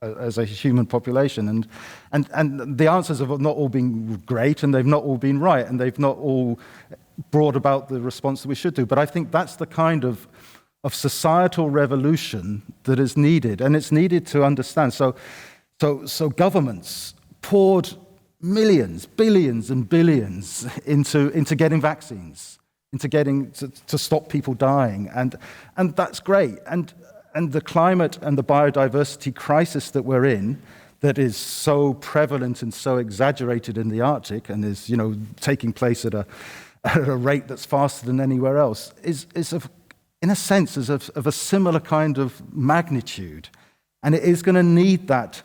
as a human population, and the answers have not all been great, and they've not all been right, and they've not all brought about the response that we should do. But I think that's the kind of societal revolution that is needed, and it's needed to understand. So governments poured millions, billions and billions into getting vaccines, into getting to stop people dying, and that's great. And the climate and the biodiversity crisis that we're in, that is so prevalent and so exaggerated in the Arctic, and is taking place at a rate that's faster than anywhere else, is in a sense of a similar kind of magnitude, and it is going to need that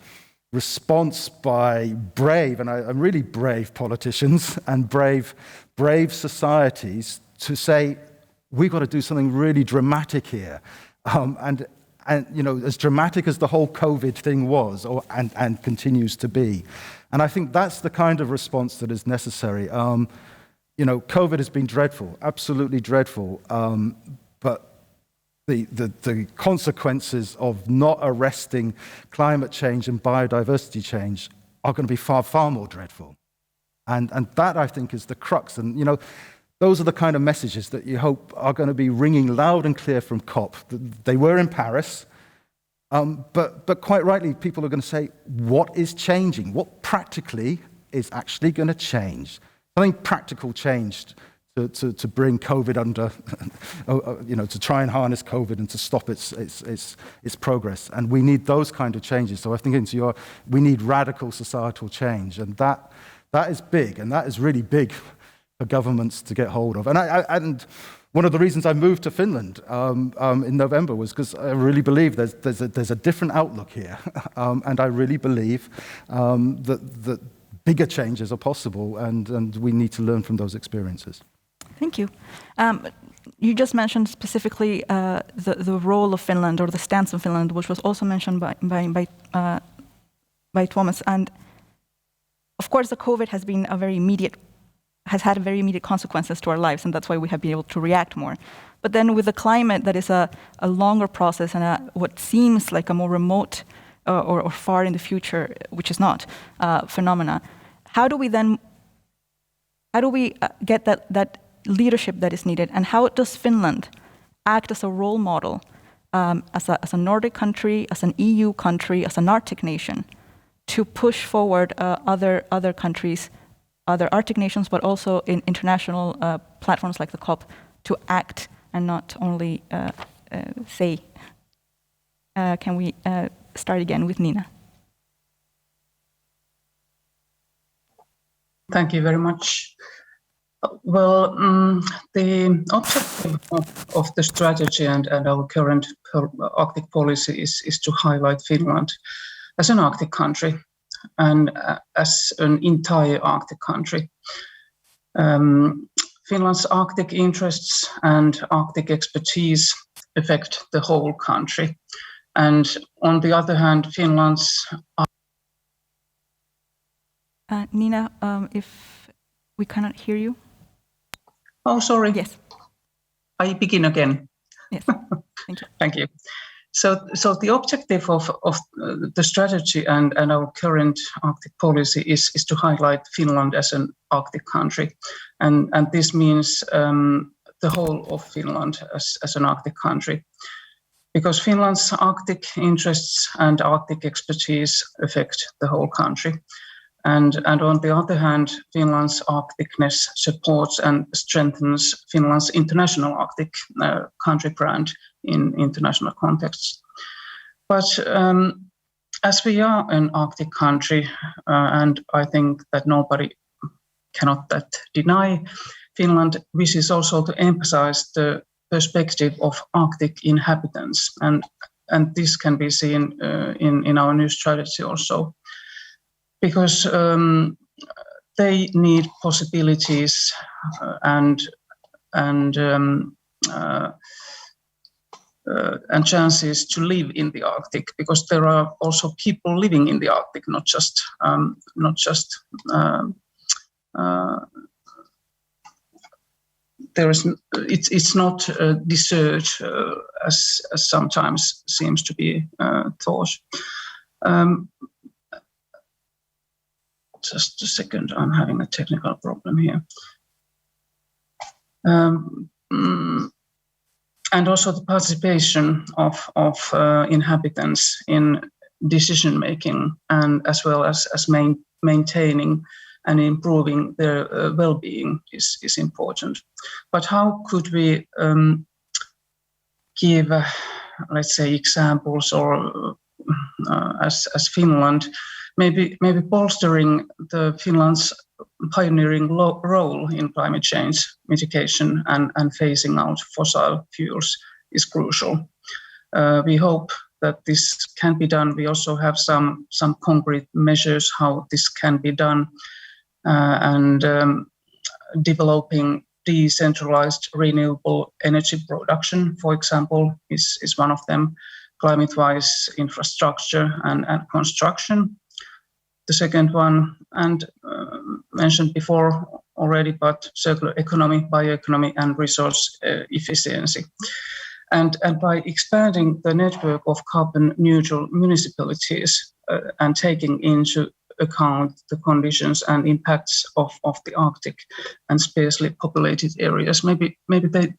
response by brave, and I'm really brave politicians and brave societies to say we've got to do something really dramatic here, and as dramatic as the whole COVID thing was, and continues to be, and I think that's the kind of response that is necessary. COVID has been dreadful, absolutely dreadful, but the consequences of not arresting climate change and biodiversity change are going to be far, far more dreadful. And that, I think, is the crux. And, those are the kind of messages that you hope are going to be ringing loud and clear from COP. They were in Paris, but quite rightly, people are going to say, what is changing? What practically is actually going to change? Something practical changed to bring COVID under, to try and harness COVID and to stop its progress. And we need those kind of changes. So I think we need radical societal change, and that is big, and that is really big for governments to get hold of. And one of the reasons I moved to Finland in November was because I really believe there's a different outlook here, and I really believe that bigger changes are possible, and we need to learn from those experiences. Thank you. You just mentioned specifically the role of Finland, or the stance of Finland, which was also mentioned by Thomas. And of course, the COVID has had very immediate consequences to our lives, and that's why we have been able to react more. But then with the climate, that is a longer process and what seems like a more remote or far in the future, which is not, phenomena. How do we get that leadership that is needed, and how does Finland act as a role model, as a Nordic country, as an EU country, as an Arctic nation, to push forward other countries, other Arctic nations, but also in international platforms like the COP, to act and not only say? Can we start again with Nina? Thank you very much. Well, the objective of the strategy and our current Arctic policy is to highlight Finland as an Arctic country and as an entire Arctic country. Finland's Arctic interests and Arctic expertise affect the whole country. And on the other hand, Finland's... Nina, if we cannot hear you. Oh, sorry. Yes. I begin again. Yes, thank you. Thank you. So the objective of the strategy and our current Arctic policy is to highlight Finland as an Arctic country, and this means the whole of Finland as an Arctic country, because Finland's Arctic interests and Arctic expertise affect the whole country. And on the other hand, Finland's Arcticness supports and strengthens Finland's international Arctic country brand in international contexts. But as we are an Arctic country, and I think that nobody cannot that deny, Finland wishes also to emphasize the perspective of Arctic inhabitants, and this can be seen in our new strategy also, because they need possibilities and chances to live in the Arctic, because there are also people living in the Arctic, not just it's not a desert as sometimes seems to be thought. Just a second, I'm having a technical problem here. And also the participation of inhabitants in decision making, and as well as maintaining and improving their well-being is important. But how could we give, let's say, examples, or as Finland, maybe bolstering the Finland's pioneering role in climate change mitigation and phasing out fossil fuels is crucial. We hope that this can be done. We also have some concrete measures how this can be done, and developing decentralized renewable energy production, for example, is one of them. Climate-wise infrastructure and construction. The second one, and mentioned before already, but circular economy, bioeconomy, and resource efficiency. And by expanding the network of carbon neutral municipalities and taking into account the conditions and impacts of the Arctic and sparsely populated areas, maybe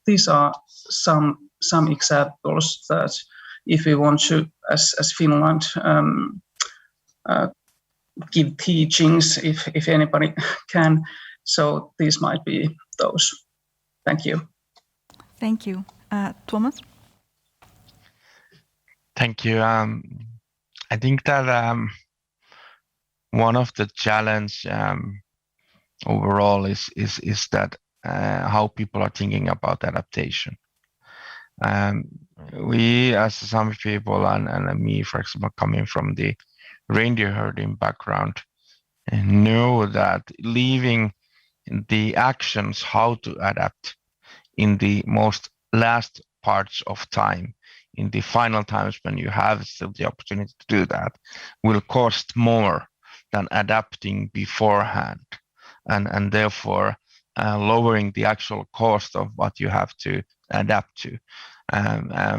these are some examples that, if we want to, as Finland, give teachings, if anybody can. So these might be those. Thank you. Thank you. Tuomas? Thank you. I think that one of the challenge overall is that how people are thinking about adaptation. We, as some people, and me, for example, coming from the reindeer herding background, know that leaving the actions how to adapt in the most last parts of time, in the final times when you have still the opportunity to do that, will cost more than adapting beforehand, and therefore lowering the actual cost of what you have to adapt to.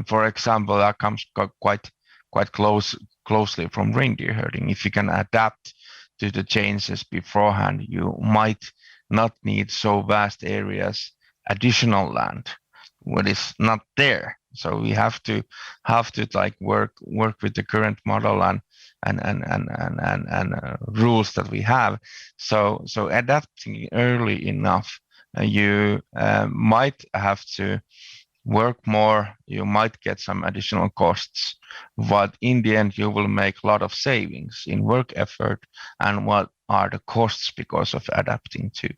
For example, that comes quite closely from reindeer herding. If you can adapt to the changes beforehand, you might not need so vast areas, additional land, what is not there. So we have to like work with the current model and rules that we have. So adapting early enough, you might have to work more, you might get some additional costs, but in the end you will make a lot of savings in work effort and what are the costs because of adapting to.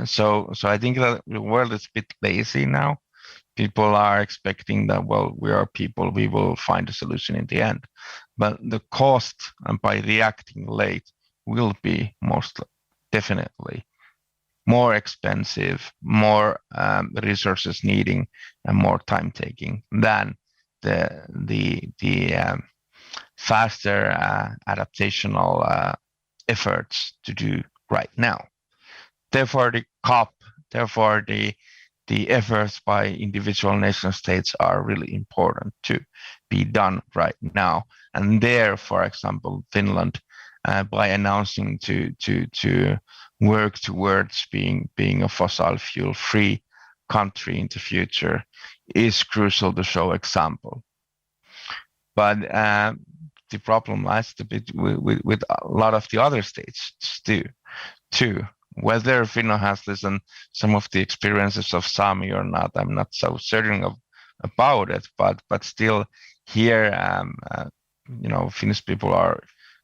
So I think that the world is a bit lazy now. People are expecting that, well, we are people, we will find a solution in the end. But the cost by reacting late will be most definitely more expensive, more resources needing, and more time taking than the faster adaptational efforts to do right now. Therefore, the COP, therefore the the efforts by individual nation states are really important to be done right now. And there, for example, Finland, by announcing to work towards being a fossil fuel free country in the future, is crucial to show example. But the problem lies a bit with a lot of the other states too. Whether Finland has listened some of the experiences of Sami or not, I'm not so certain about it. But still, here, Finnish people are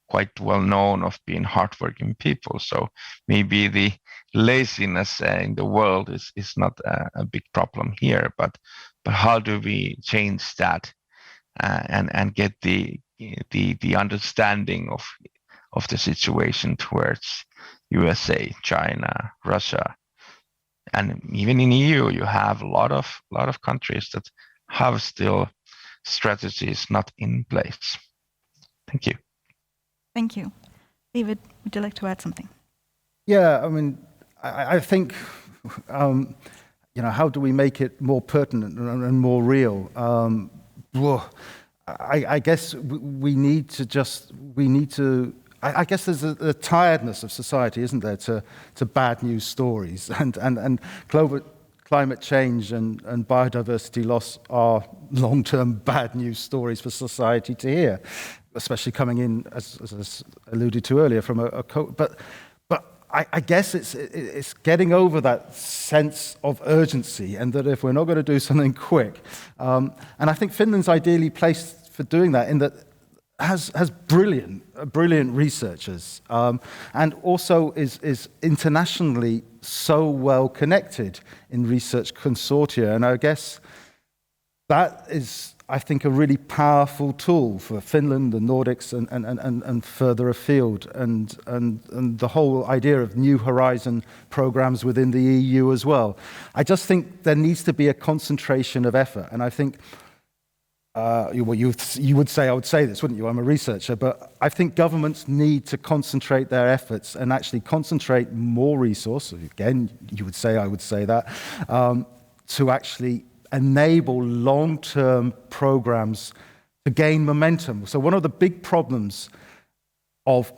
quite well known of being hardworking people. So maybe the laziness in the world is not a big problem here. But how do we change that and get the understanding of the situation towards USA, China, Russia, and even in EU, you have a lot of countries that have still strategies not in place. Thank you. Thank you. David, would you like to add something? Yeah, I mean, I think, how do we make it more pertinent and more real? I guess we need to. I guess there's a tiredness of society, isn't there, to bad news stories, and global climate change and biodiversity loss are long-term bad news stories for society to hear, especially coming in, as alluded to earlier, from but I guess it's getting over that sense of urgency, and that if we're not going to do something quick, and I think Finland's ideally placed for doing that, in that has brilliant researchers, and also is internationally so well connected in research consortia. And I guess that is, I think, a really powerful tool for Finland, the Nordics, and further afield, and the whole idea of New Horizon programs within the EU as well. I just think there needs to be a concentration of effort, and I think. You would say, I would say this, wouldn't you? I'm a researcher, but I think governments need to concentrate their efforts and actually concentrate more resources. Again, you would say, I would say that, to actually enable long-term programs to gain momentum. So one of the big problems of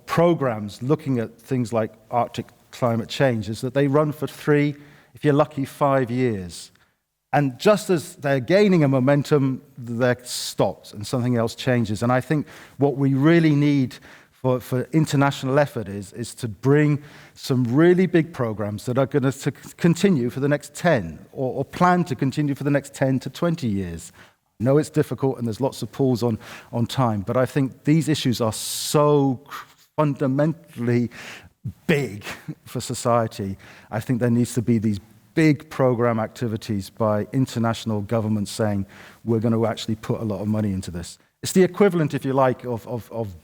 programs looking at things like Arctic climate change is that they run for 3, if you're lucky, 5 years. And just as they're gaining a momentum, they're stopped and something else changes. And I think what we really need for international effort is to bring some really big programs that are going to continue for the next 10 or plan to continue for the next 10 to 20 years. I know it's difficult and there's lots of pulls on time, but I think these issues are so fundamentally big for society. I think there needs to be these big program activities by international governments saying, we're going to actually put a lot of money into this. It's the equivalent, if you like, of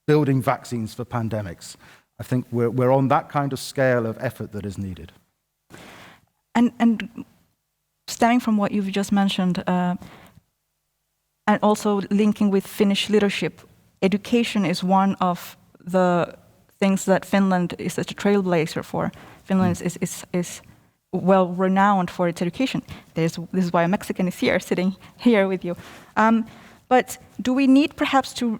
building vaccines for pandemics. I think we're on that kind of scale of effort that is needed. And stemming from what you've just mentioned, and also linking with Finnish leadership, education is one of the things that Finland is such a trailblazer for. Finland is well renowned for its education. This is why a Mexican is here, sitting here with you. But do we need perhaps to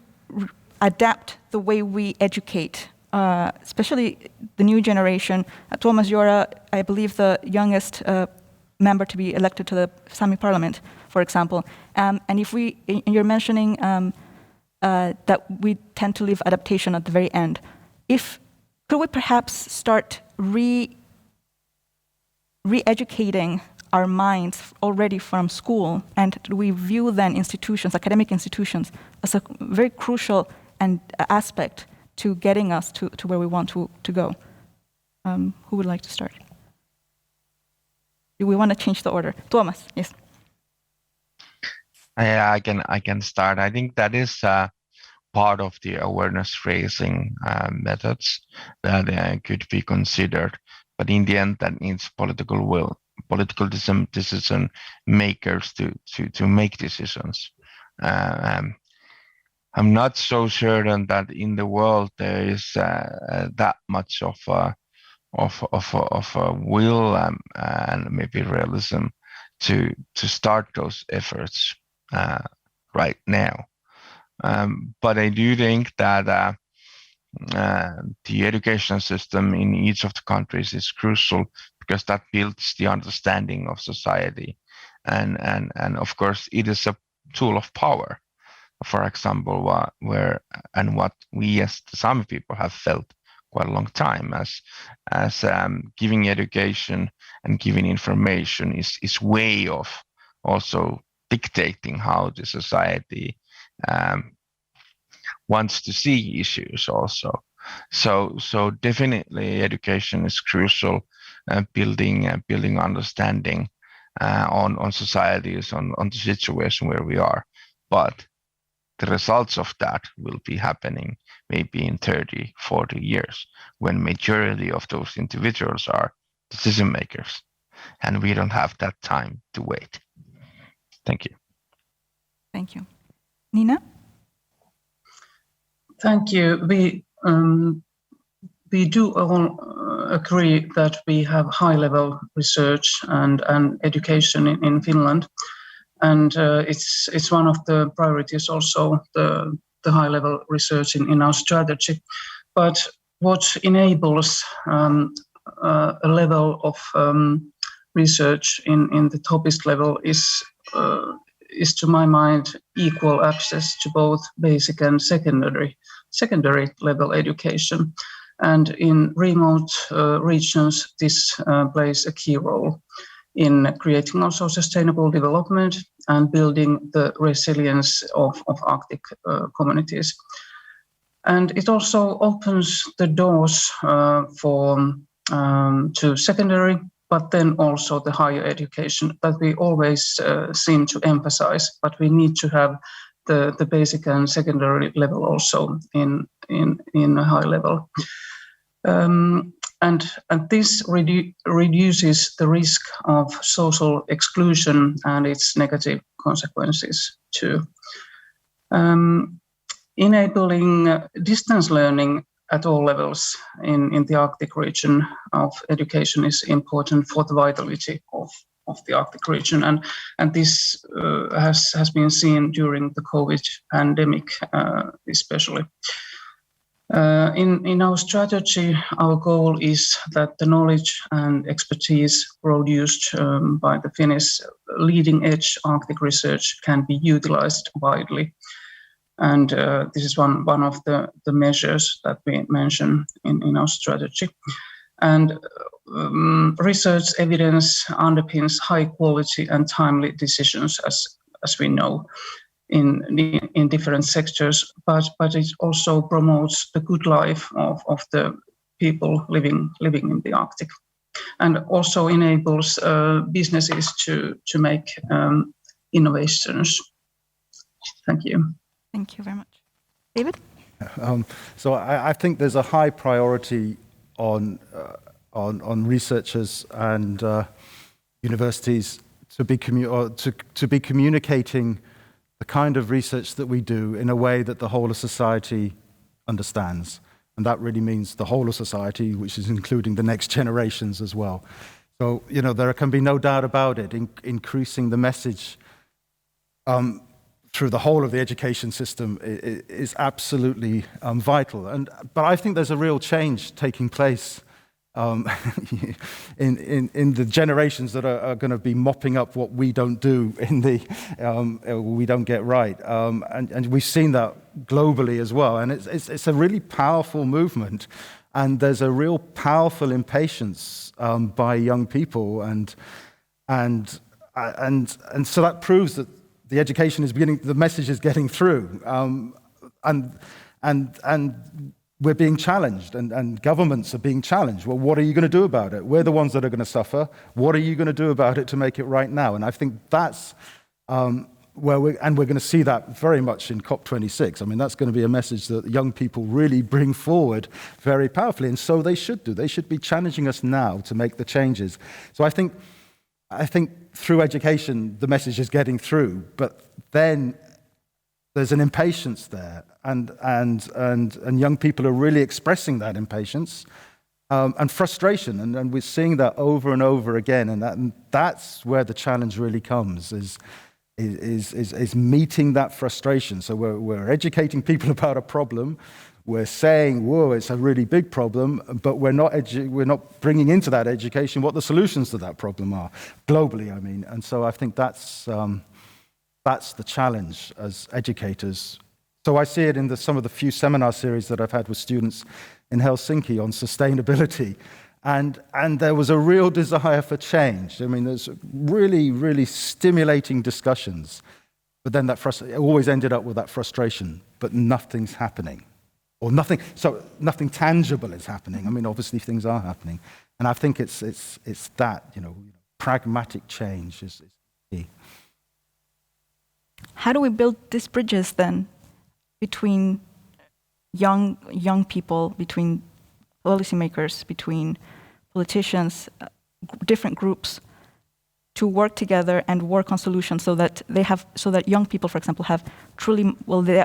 adapt the way we educate, especially the new generation? Tuomas, you're, I believe, the youngest member to be elected to the Sami parliament, for example. And you're mentioning that we tend to leave adaptation at the very end. Could we perhaps start re-educating our minds already from school, and we view then institutions, academic institutions, as a very crucial aspect to getting us to where we want to go? Who would like to start? Do we want to change the order? Tuomas, yes. I can start. I think that is part of the awareness raising methods that could be considered. But in the end, that needs political will, political decision makers to make decisions. I'm not so certain that in the world there is that much of will and maybe realism to start those efforts right now. But I do think that the education system in each of the countries is crucial because that builds the understanding of society, and of course it is a tool of power. For example, what we as the Sami people have felt quite a long time as giving education and giving information is way of also dictating how the society wants to see issues also. So definitely education is crucial, building understanding on societies, on the situation where we are. But the results of that will be happening maybe in 30, 40 years when majority of those individuals are decision makers. And we don't have that time to wait. Thank you. Thank you. Nina? Thank you. We do all agree that we have high-level research and education in Finland, and it's one of the priorities also, the high-level research in our strategy. But what enables a level of research in the toppest level is to my mind equal access to both basic and secondary level education. And in remote regions, this plays a key role in creating also sustainable development and building the resilience of Arctic communities. And it also opens the doors to secondary, but then also the higher education that we always seem to emphasize, but we need to have the basic and secondary level also in a high level. And this reduces the risk of social exclusion and its negative consequences too. Enabling distance learning at all levels in the Arctic region of education is important for the vitality of the Arctic region, and this has been seen during the COVID pandemic especially. In our strategy, our goal is that the knowledge and expertise produced by the Finnish leading-edge Arctic research can be utilized widely. And this is one of the measures that we mention in our strategy. And research evidence underpins high quality and timely decisions, as we know, in different sectors, but it also promotes the good life of the people living in the Arctic, and also enables businesses to make innovations. Thank you. Thank you very much. David? So I think there's a high priority on researchers and universities to be communicating the kind of research that we do in a way that the whole of society understands. And that really means the whole of society, which is including the next generations as well. So, there can be no doubt about it. Increasing the message through the whole of the education system is absolutely vital. But I think there's a real change taking place in the generations that are going to be mopping up what we don't do we don't get right, and we've seen that globally as well. And it's a really powerful movement, and there's a real powerful impatience by young people, and so that proves that the education is beginning, the message is getting through, and we're being challenged, and governments are being challenged. Well, what are you going to do about it? We're the ones that are going to suffer. What are you going to do about it to make it right now? And I think that's where we're going to see that very much in COP26. I mean, that's going to be a message that young people really bring forward very powerfully, and so they should do. They should be challenging us now to make the changes. So I think through education, the message is getting through, but then there's an impatience there, and young people are really expressing that impatience, and frustration, and we're seeing that over and over again, and that's where the challenge really comes, is meeting that frustration. So we're educating people about a problem, we're saying, whoa, it's a really big problem, but we're not bringing into that education what the solutions to that problem are, globally, I mean. And so I think that's the challenge as educators. So I see it in some of the few seminar series that I've had with students in Helsinki on sustainability. And there was a real desire for change. I mean, there's really, really stimulating discussions. But then it always ended up with that frustration, but nothing's happening. Or nothing tangible is happening. I mean, obviously things are happening. And I think it's that, pragmatic change is key. How do we build these bridges then between young people, between policymakers, between politicians, different groups, to work together and work on solutions so that young people, for example, have truly,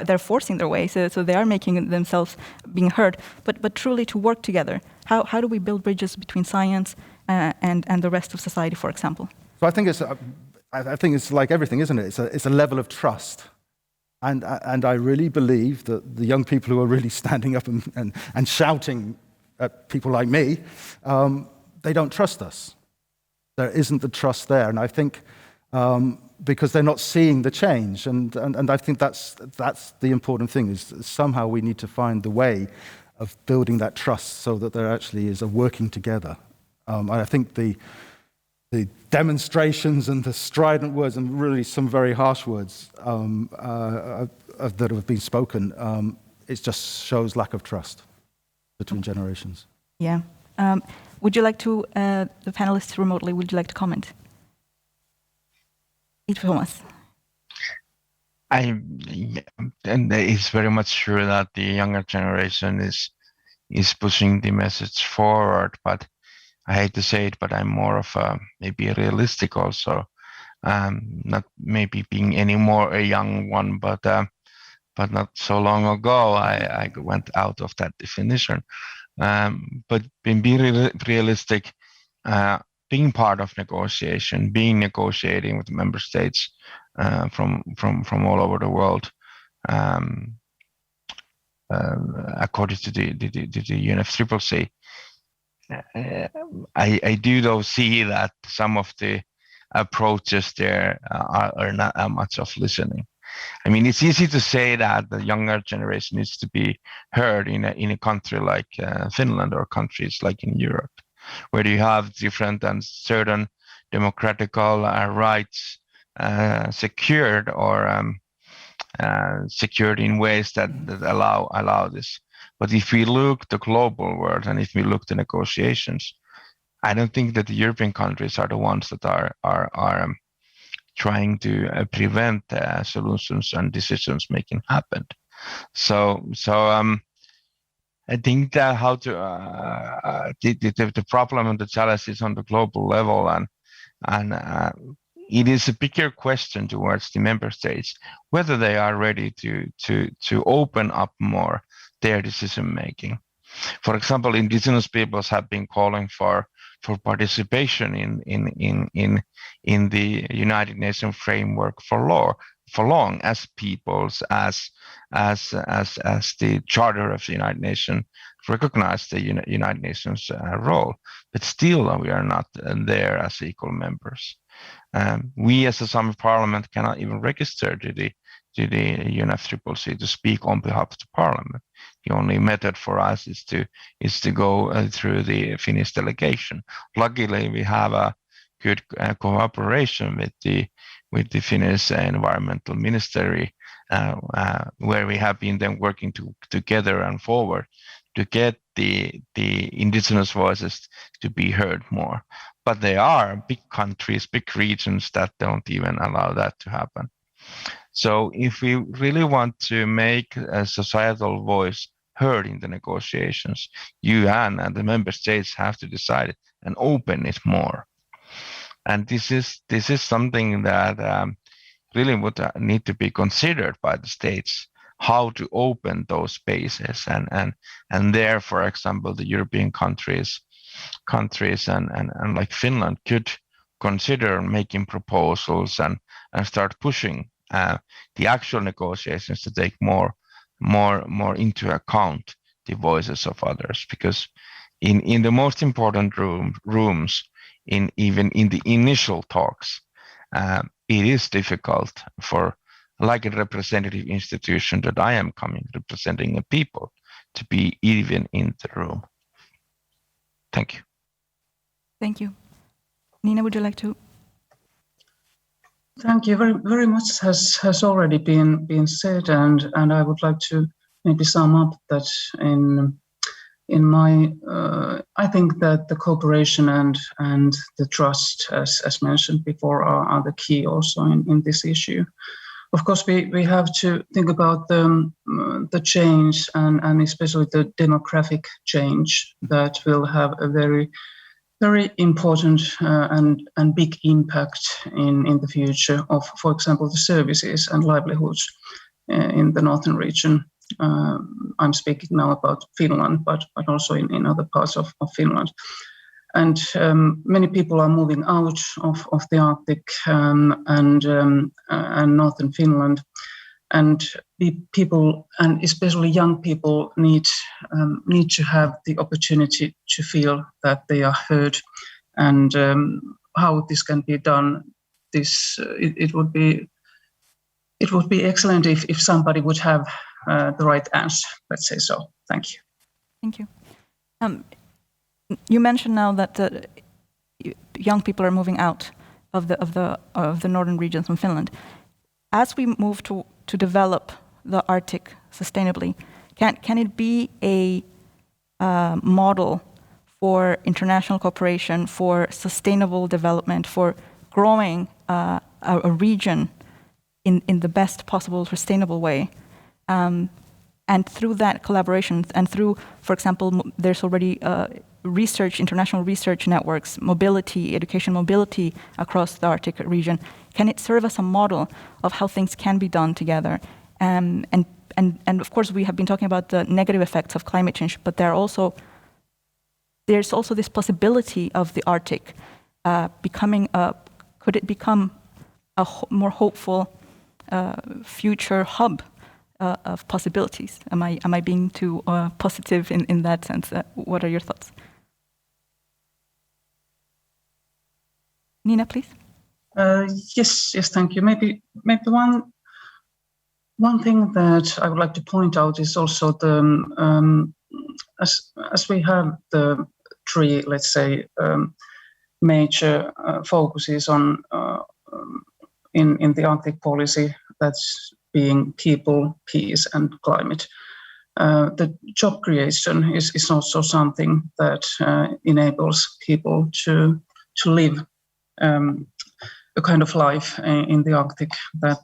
they're forcing their way, so they are making themselves being heard, but truly to work together. How do we build bridges between science and the rest of society, for example? So I think it's like everything, isn't it? It's a level of trust. And I really believe that the young people who are really standing up and shouting at people like me, they don't trust us. There isn't the trust there. And I think because they're not seeing the change. And I think that's the important thing, is somehow we need to find the way of building that trust so that there actually is a working together. I think the demonstrations and the strident words and really some very harsh words that have been spoken, it just shows lack of trust between generations. Yeah. Would you like to, the panelists remotely, would you like to comment? Thomas. And it's very much true that the younger generation is pushing the message forward, but I hate to say it, but I'm more of a maybe realistic also, not maybe being any more a young one, but not so long ago I went out of that definition. But being realistic, being part of negotiation, negotiating with member states from all over the world, according to the UNFCCC. I do though see that some of the approaches there are not much of listening. I mean, it's easy to say that the younger generation needs to be heard in a country like Finland or countries like in Europe, where you have different and certain democratical rights secured or secured in ways that allow this. But if we look the global world and if we look the negotiations, I don't think that the European countries are the ones that are trying to prevent solutions and decisions making happen. So I think that how to the problem and the challenge is on the global level, and it is a bigger question towards the member states whether they are ready to open up more their decision making. For example, indigenous peoples have been calling for participation in the United Nations framework for long as peoples, as the Charter of the United Nations recognized the United Nations role, but still we are not there as equal members. We as a Sami Parliament cannot even register to the UNFCCC to speak on behalf of the Parliament. The only method for us is to go through the Finnish delegation. Luckily, we have a good cooperation with the Finnish Environmental Ministry, where we have been then working together and forward to get the indigenous voices to be heard more. But there are big countries, big regions that don't even allow that to happen. So if we really want to make a societal voice heard in the negotiations, UN and the member states have to decide it and open it more. And this is something that really would need to be considered by the states. how to open those spaces, and there, for example, the European countries and like Finland could consider making proposals and start pushing the actual negotiations to take more into account the voices of others, because in the most important rooms, even in the initial talks, it is difficult for, like a representative institution that I am coming representing the people, to be even in the room. Thank you. Thank you. Nina, would you like to? Thank you. Very, very much has already been said, and I would like to maybe sum up that in my I think that the cooperation and the trust, as mentioned before, are the key also in this issue. Of course, we have to think about the change and especially the demographic change that will have a very, very important and big impact in the future of, for example, the services and livelihoods in the northern region. I'm speaking now about Finland, but also in other parts of Finland. And many people are moving out of the Arctic and northern Finland. And people, and especially young people, need to have the opportunity to feel that they are heard. And how this can be done, it would be excellent if somebody would have the right answer. Let's say so. Thank you. Thank you. You mentioned now that the young people are moving out of the northern regions from Finland. As we move to develop the Arctic sustainably, can it be a model for international cooperation, for sustainable development, for growing a region in the best possible sustainable way? And through that collaboration, and through, for example, there's already research, international research networks, mobility, education mobility across the Arctic region. Can it serve as a model of how things can be done together? And of course, we have been talking about the negative effects of climate change, but there's also this possibility of the Arctic could it become a more hopeful future hub of possibilities? Am I being too positive in that sense? What are your thoughts? Nina, please. Yes, thank you. Maybe one thing that I would like to point out is also the as we have the three, let's say, major focuses on in the Arctic policy, that's being people, peace, and climate. The job creation is also something that enables people to live a kind of life in the Arctic that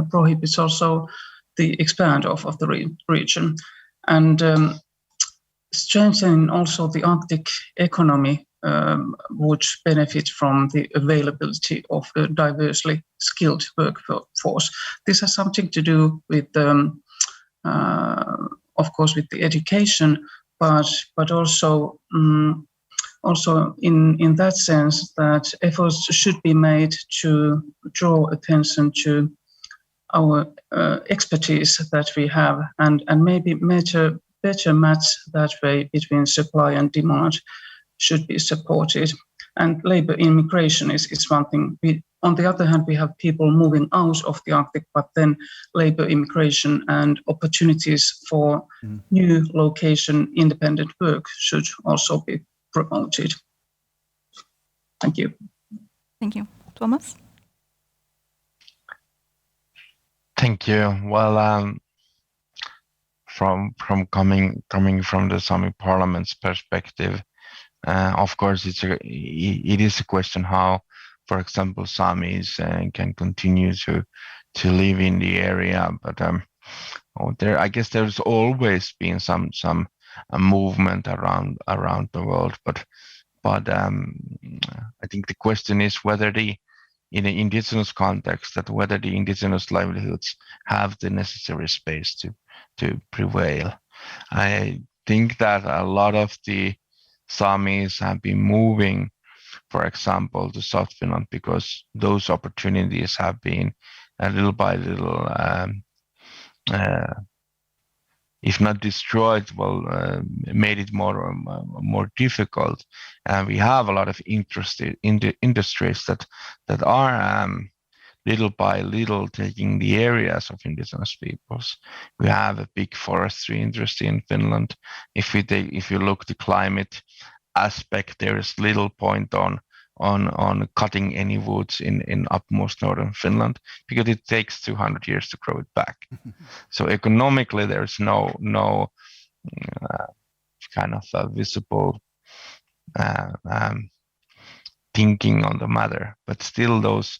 prohibits also the expand of the region, and strengthening also the Arctic economy would benefit from the availability of a diversely skilled workforce. This has something to do with, of course, with the education, but also in that sense that efforts should be made to draw attention to our expertise that we have, and maybe better match that way between supply and demand should be supported. And labor immigration is one thing. On the other hand, we have people moving out of the Arctic, but then labor immigration and opportunities for new location independent work should also be promoted. Thank you. Thank you. Thomas? Thank you. Well, from coming from the Sami Parliament's perspective, of course, it is a question how, for example, Samis can continue to live in the area. But I guess there's always been some movement around the world. But I think the question is whether the in an indigenous context, that whether the indigenous livelihoods have the necessary space to prevail. I think that a lot of the Samis have been moving, for example, to South Finland because those opportunities have been little by little, if not destroyed, made it more difficult. And we have a lot of interest in the industries that are little by little taking the areas of indigenous peoples. We have a big forestry industry in Finland. If you look the climate aspect, there is little point on cutting any woods in upmost northern Finland because it takes 200 years to grow it back. So economically, there's no kind of visible thinking on the matter, but still those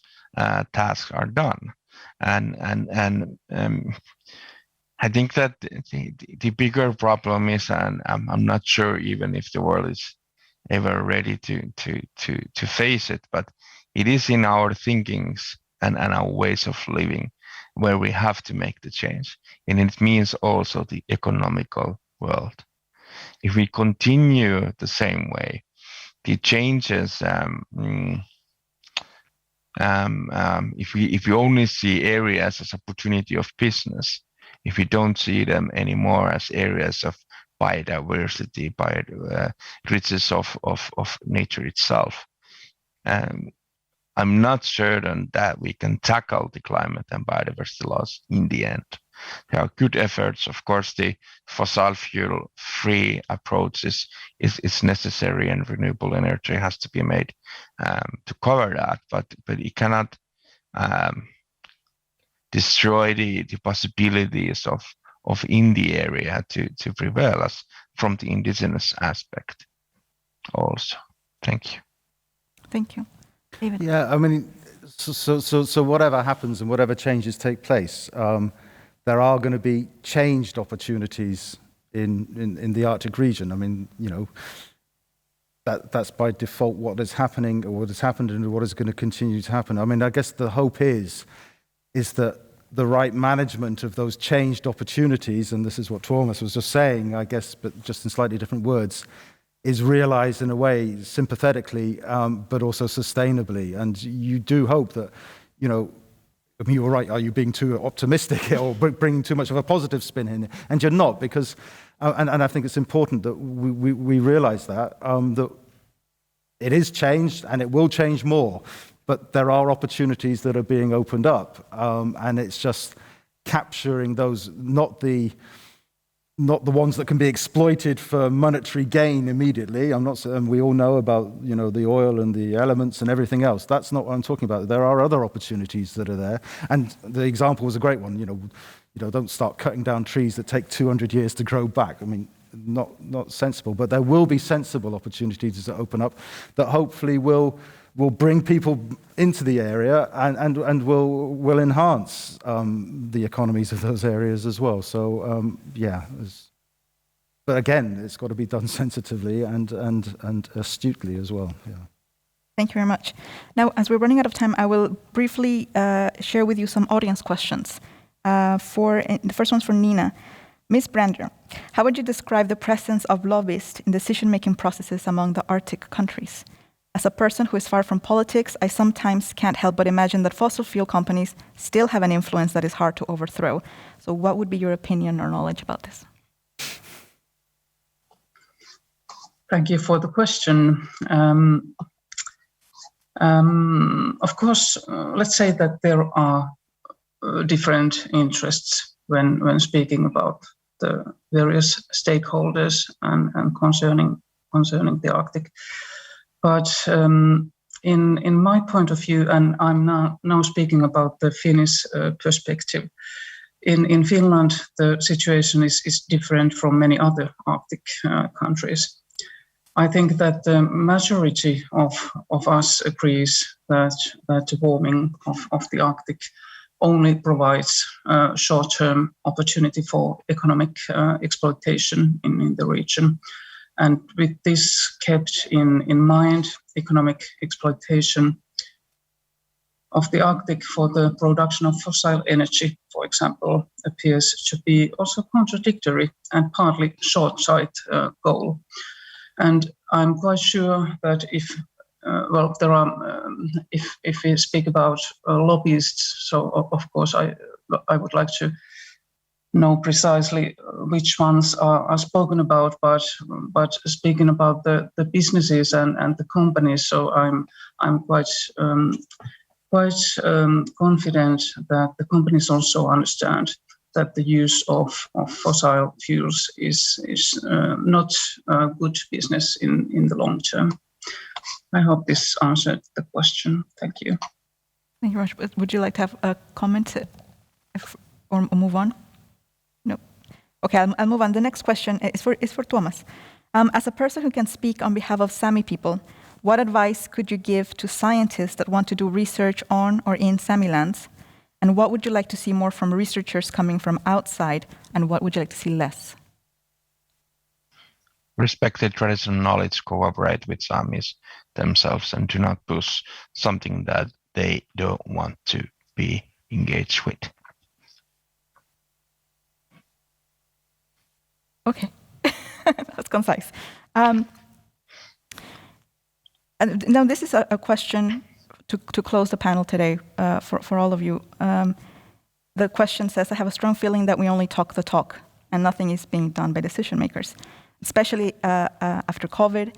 tasks are done, and I think that the bigger problem is, and I'm not sure even if the world is ever ready to face it, but it is in our thinkings and our ways of living where we have to make the change, and it means also the economical world. If we continue the same way, the changes. If we only see areas as opportunity of business, if we don't see them anymore as areas of biodiversity, riches of nature itself, I'm not certain that we can tackle the climate and biodiversity loss in the end. There are good efforts. Of course, the fossil fuel-free approach is necessary, and renewable energy has to be made to cover that. But it cannot destroy the possibilities of in the area to prevail as from the indigenous aspect. Also, thank you. Thank you, David. Yeah, I mean, so whatever happens and whatever changes take place. There are going to be changed opportunities in the Arctic region. I mean, that's by default what is happening, or what has happened, and what is going to continue to happen. I mean, I guess the hope is that the right management of those changed opportunities, and this is what Tuomas was just saying, I guess, but just in slightly different words, is realized in a way sympathetically, but also sustainably. And you do hope that, I mean, you're right. Are you being too optimistic or bringing too much of a positive spin in? And you're not, because, and I think it's important that we realize that it is changed and it will change more, but there are opportunities that are being opened up, and it's just capturing those, not the ones that can be exploited for monetary gain immediately. I'm not saying, we all know about, the oil and the elements and everything else. That's not what I'm talking about. There are other opportunities that are there. And the example was a great one. Don't start cutting down trees that take 200 years to grow back. I mean, not sensible, but there will be sensible opportunities that open up that hopefully will bring people into the area and will enhance the economies of those areas as well. So but again, it's got to be done sensitively and astutely as well. Yeah. Thank you very much. Now, as we're running out of time, I will briefly share with you some audience questions. The first one's for Nina. Ms. Brander, how would you describe the presence of lobbyists in decision-making processes among the Arctic countries? As a person who is far from politics, I sometimes can't help but imagine that fossil fuel companies still have an influence that is hard to overthrow. So what would be your opinion or knowledge about this? Thank you for the question. Of course, let's say that there are different interests when speaking about the various stakeholders and concerning the Arctic. But in my point of view, and I'm now speaking about the Finnish perspective, in Finland, the situation is different from many other Arctic countries. I think that the majority of us agrees that the warming of the Arctic only provides short-term opportunity for economic exploitation in the region. And with this kept in mind, economic exploitation of the Arctic for the production of fossil energy, for example, appears to be also contradictory and partly short-sighted goal. And I'm quite sure that there are, if we speak about lobbyists, so of course I would like to know precisely which ones are spoken about, but speaking about the businesses and the companies, so I'm quite confident that the companies also understand that the use of fossil fuels is not a good business in the long term. I hope this answered the question. Thank you. Thank you very much. Would you like to have a comment or move on? No. Okay, I'll move on. The next question is for Tuomas. As a person who can speak on behalf of Sami people, what advice could you give to scientists that want to do research on or in Sami lands? And what would you like to see more from researchers coming from outside? And what would you like to see less? Respect the traditional knowledge, cooperate with Samis themselves, and do not push something that they don't want to be engaged with. Okay, that's concise. And now this is a question to close the panel today for all of you. The question says, I have a strong feeling that we only talk the talk and nothing is being done by decision makers. Especially after COVID,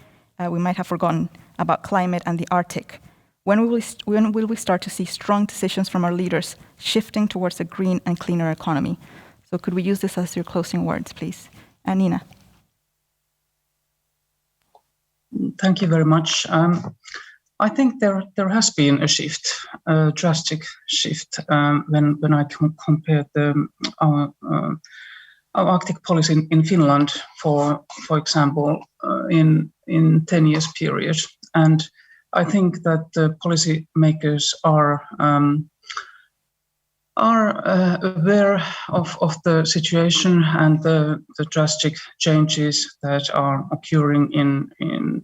we might have forgotten about climate and the Arctic. When will we start to see strong decisions from our leaders shifting towards a green and cleaner economy? So could we use this as your closing words, please? And Nina. Thank you very much. I think there has been a shift, a drastic shift, when I compare our Arctic policy in Finland, for example, in 10 years period. And I think that the policy makers are aware of the situation and the drastic changes that are occurring in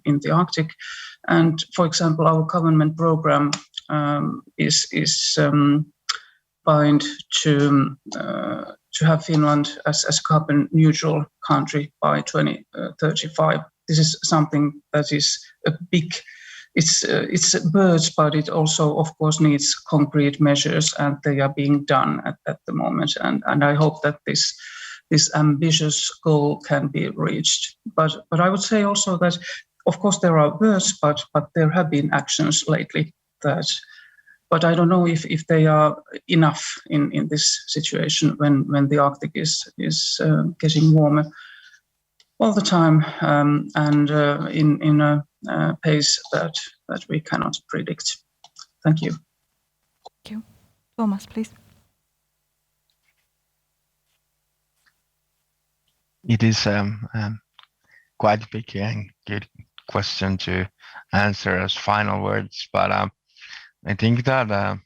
the Arctic. And for example, our government program is bind to have Finland as a carbon neutral country by 2035. This is something that is a big. It's words, but it also, of course, needs concrete measures, and they are being done at the moment. And I hope that this ambitious goal can be reached. But I would say also that, of course, there are words, but there have been actions lately that. But I don't know if they are enough in this situation when the Arctic is getting warmer all the time, and in a pace that we cannot predict. Thank you. Thank you. Tuomas, please. It is quite a big and good question to answer as final words, but I think that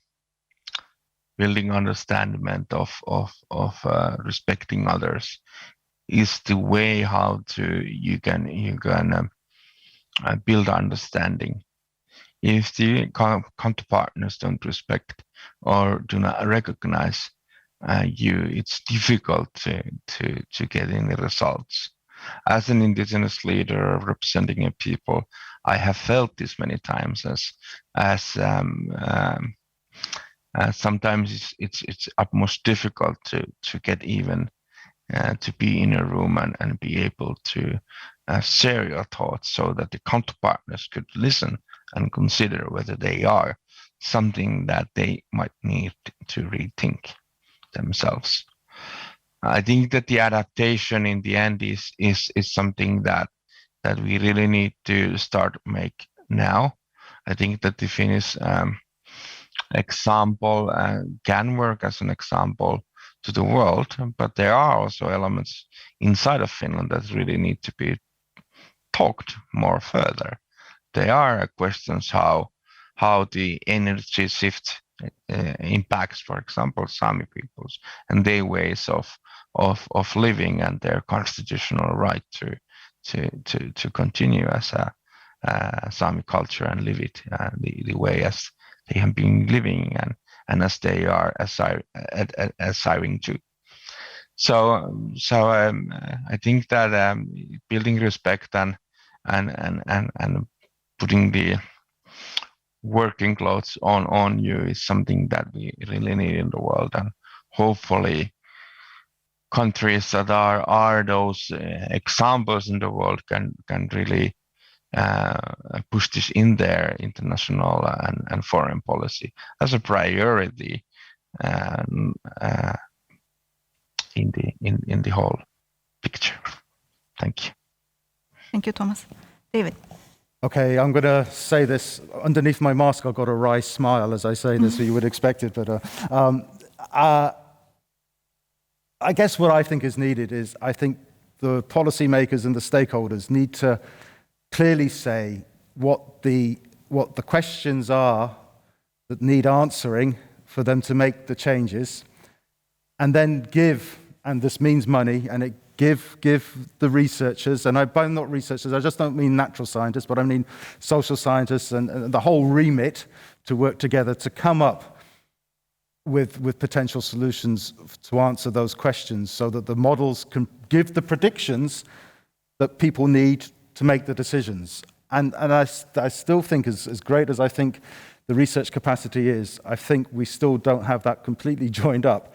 building understanding of respecting others is the way how you can build understanding. If the counterpartners don't respect or do not recognize you, it's difficult to get any results. As an indigenous leader representing a people, I have felt this many times as sometimes it's utmost difficult to get even to be in a room and be able to share your thoughts so that the counterpartners could listen and consider whether they are something that they might need to rethink themselves. I think that the adaptation in the end is something that we really need to start make now. I think that the Finnish example can work as an example to the world, but there are also elements inside of Finland that really need to be talked more further. There are questions how the energy shift impacts, for example, Sami peoples and their ways of living and their constitutional right to continue as a Sami culture and live it the way as they have been living and as they are aspiring to. So I think that building respect and putting the working clothes on you is something that we really need in the world, and hopefully countries that are those examples in the world can really push this in their international and foreign policy as a priority in the whole picture. Thank you. Thank you, Thomas. David. Okay, I'm going to say this. Underneath my mask, I've got a wry smile as I say this, so you would expect it. But I guess what I think is needed is I think the policymakers and the stakeholders need to clearly say what the questions are that need answering for them to make the changes, and then give, and this means money, and it give the researchers, and I'm not researchers, I just don't mean natural scientists, but I mean social scientists and the whole remit to work together to come up with potential solutions to answer those questions so that the models can give the predictions that people need to make the decisions. And I still think, as great as I think the research capacity is, I think we still don't have that completely joined up.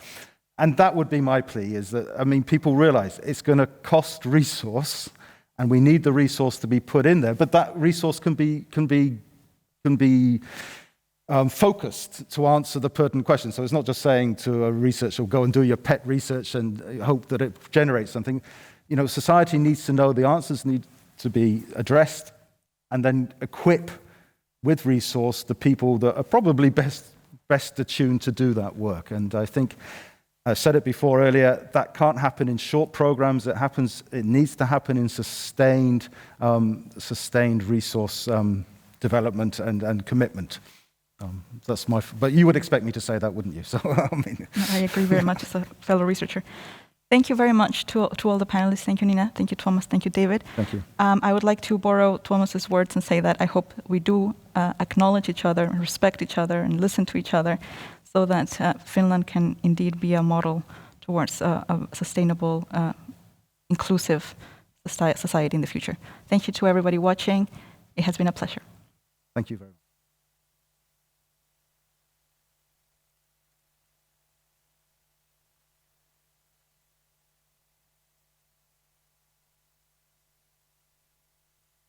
And that would be my plea, is that, I mean, people realize it's going to cost resource, and we need the resource to be put in there, but that resource can be focused to answer the pertinent questions. So it's not just saying to a researcher, go and do your pet research and hope that it generates something. You know, society needs to know the answers need to be addressed, and then equip with resource the people that are probably best attuned to do that work. And I think I said it before earlier, that can't happen in short programs. It needs to happen in sustained resource development and commitment. That's but you would expect me to say that, wouldn't you? So I mean, I agree very much as a fellow researcher. Thank you very much to all the panelists. Thank you, Nina. Thank you, Thomas. Thank you, David. Thank you. I would like to borrow Thomas's words and say that I hope we do acknowledge each other, and respect each other, and listen to each other, so that Finland can indeed be a model towards a sustainable, inclusive society in the future. Thank you to everybody watching. It has been a pleasure. Thank you very much.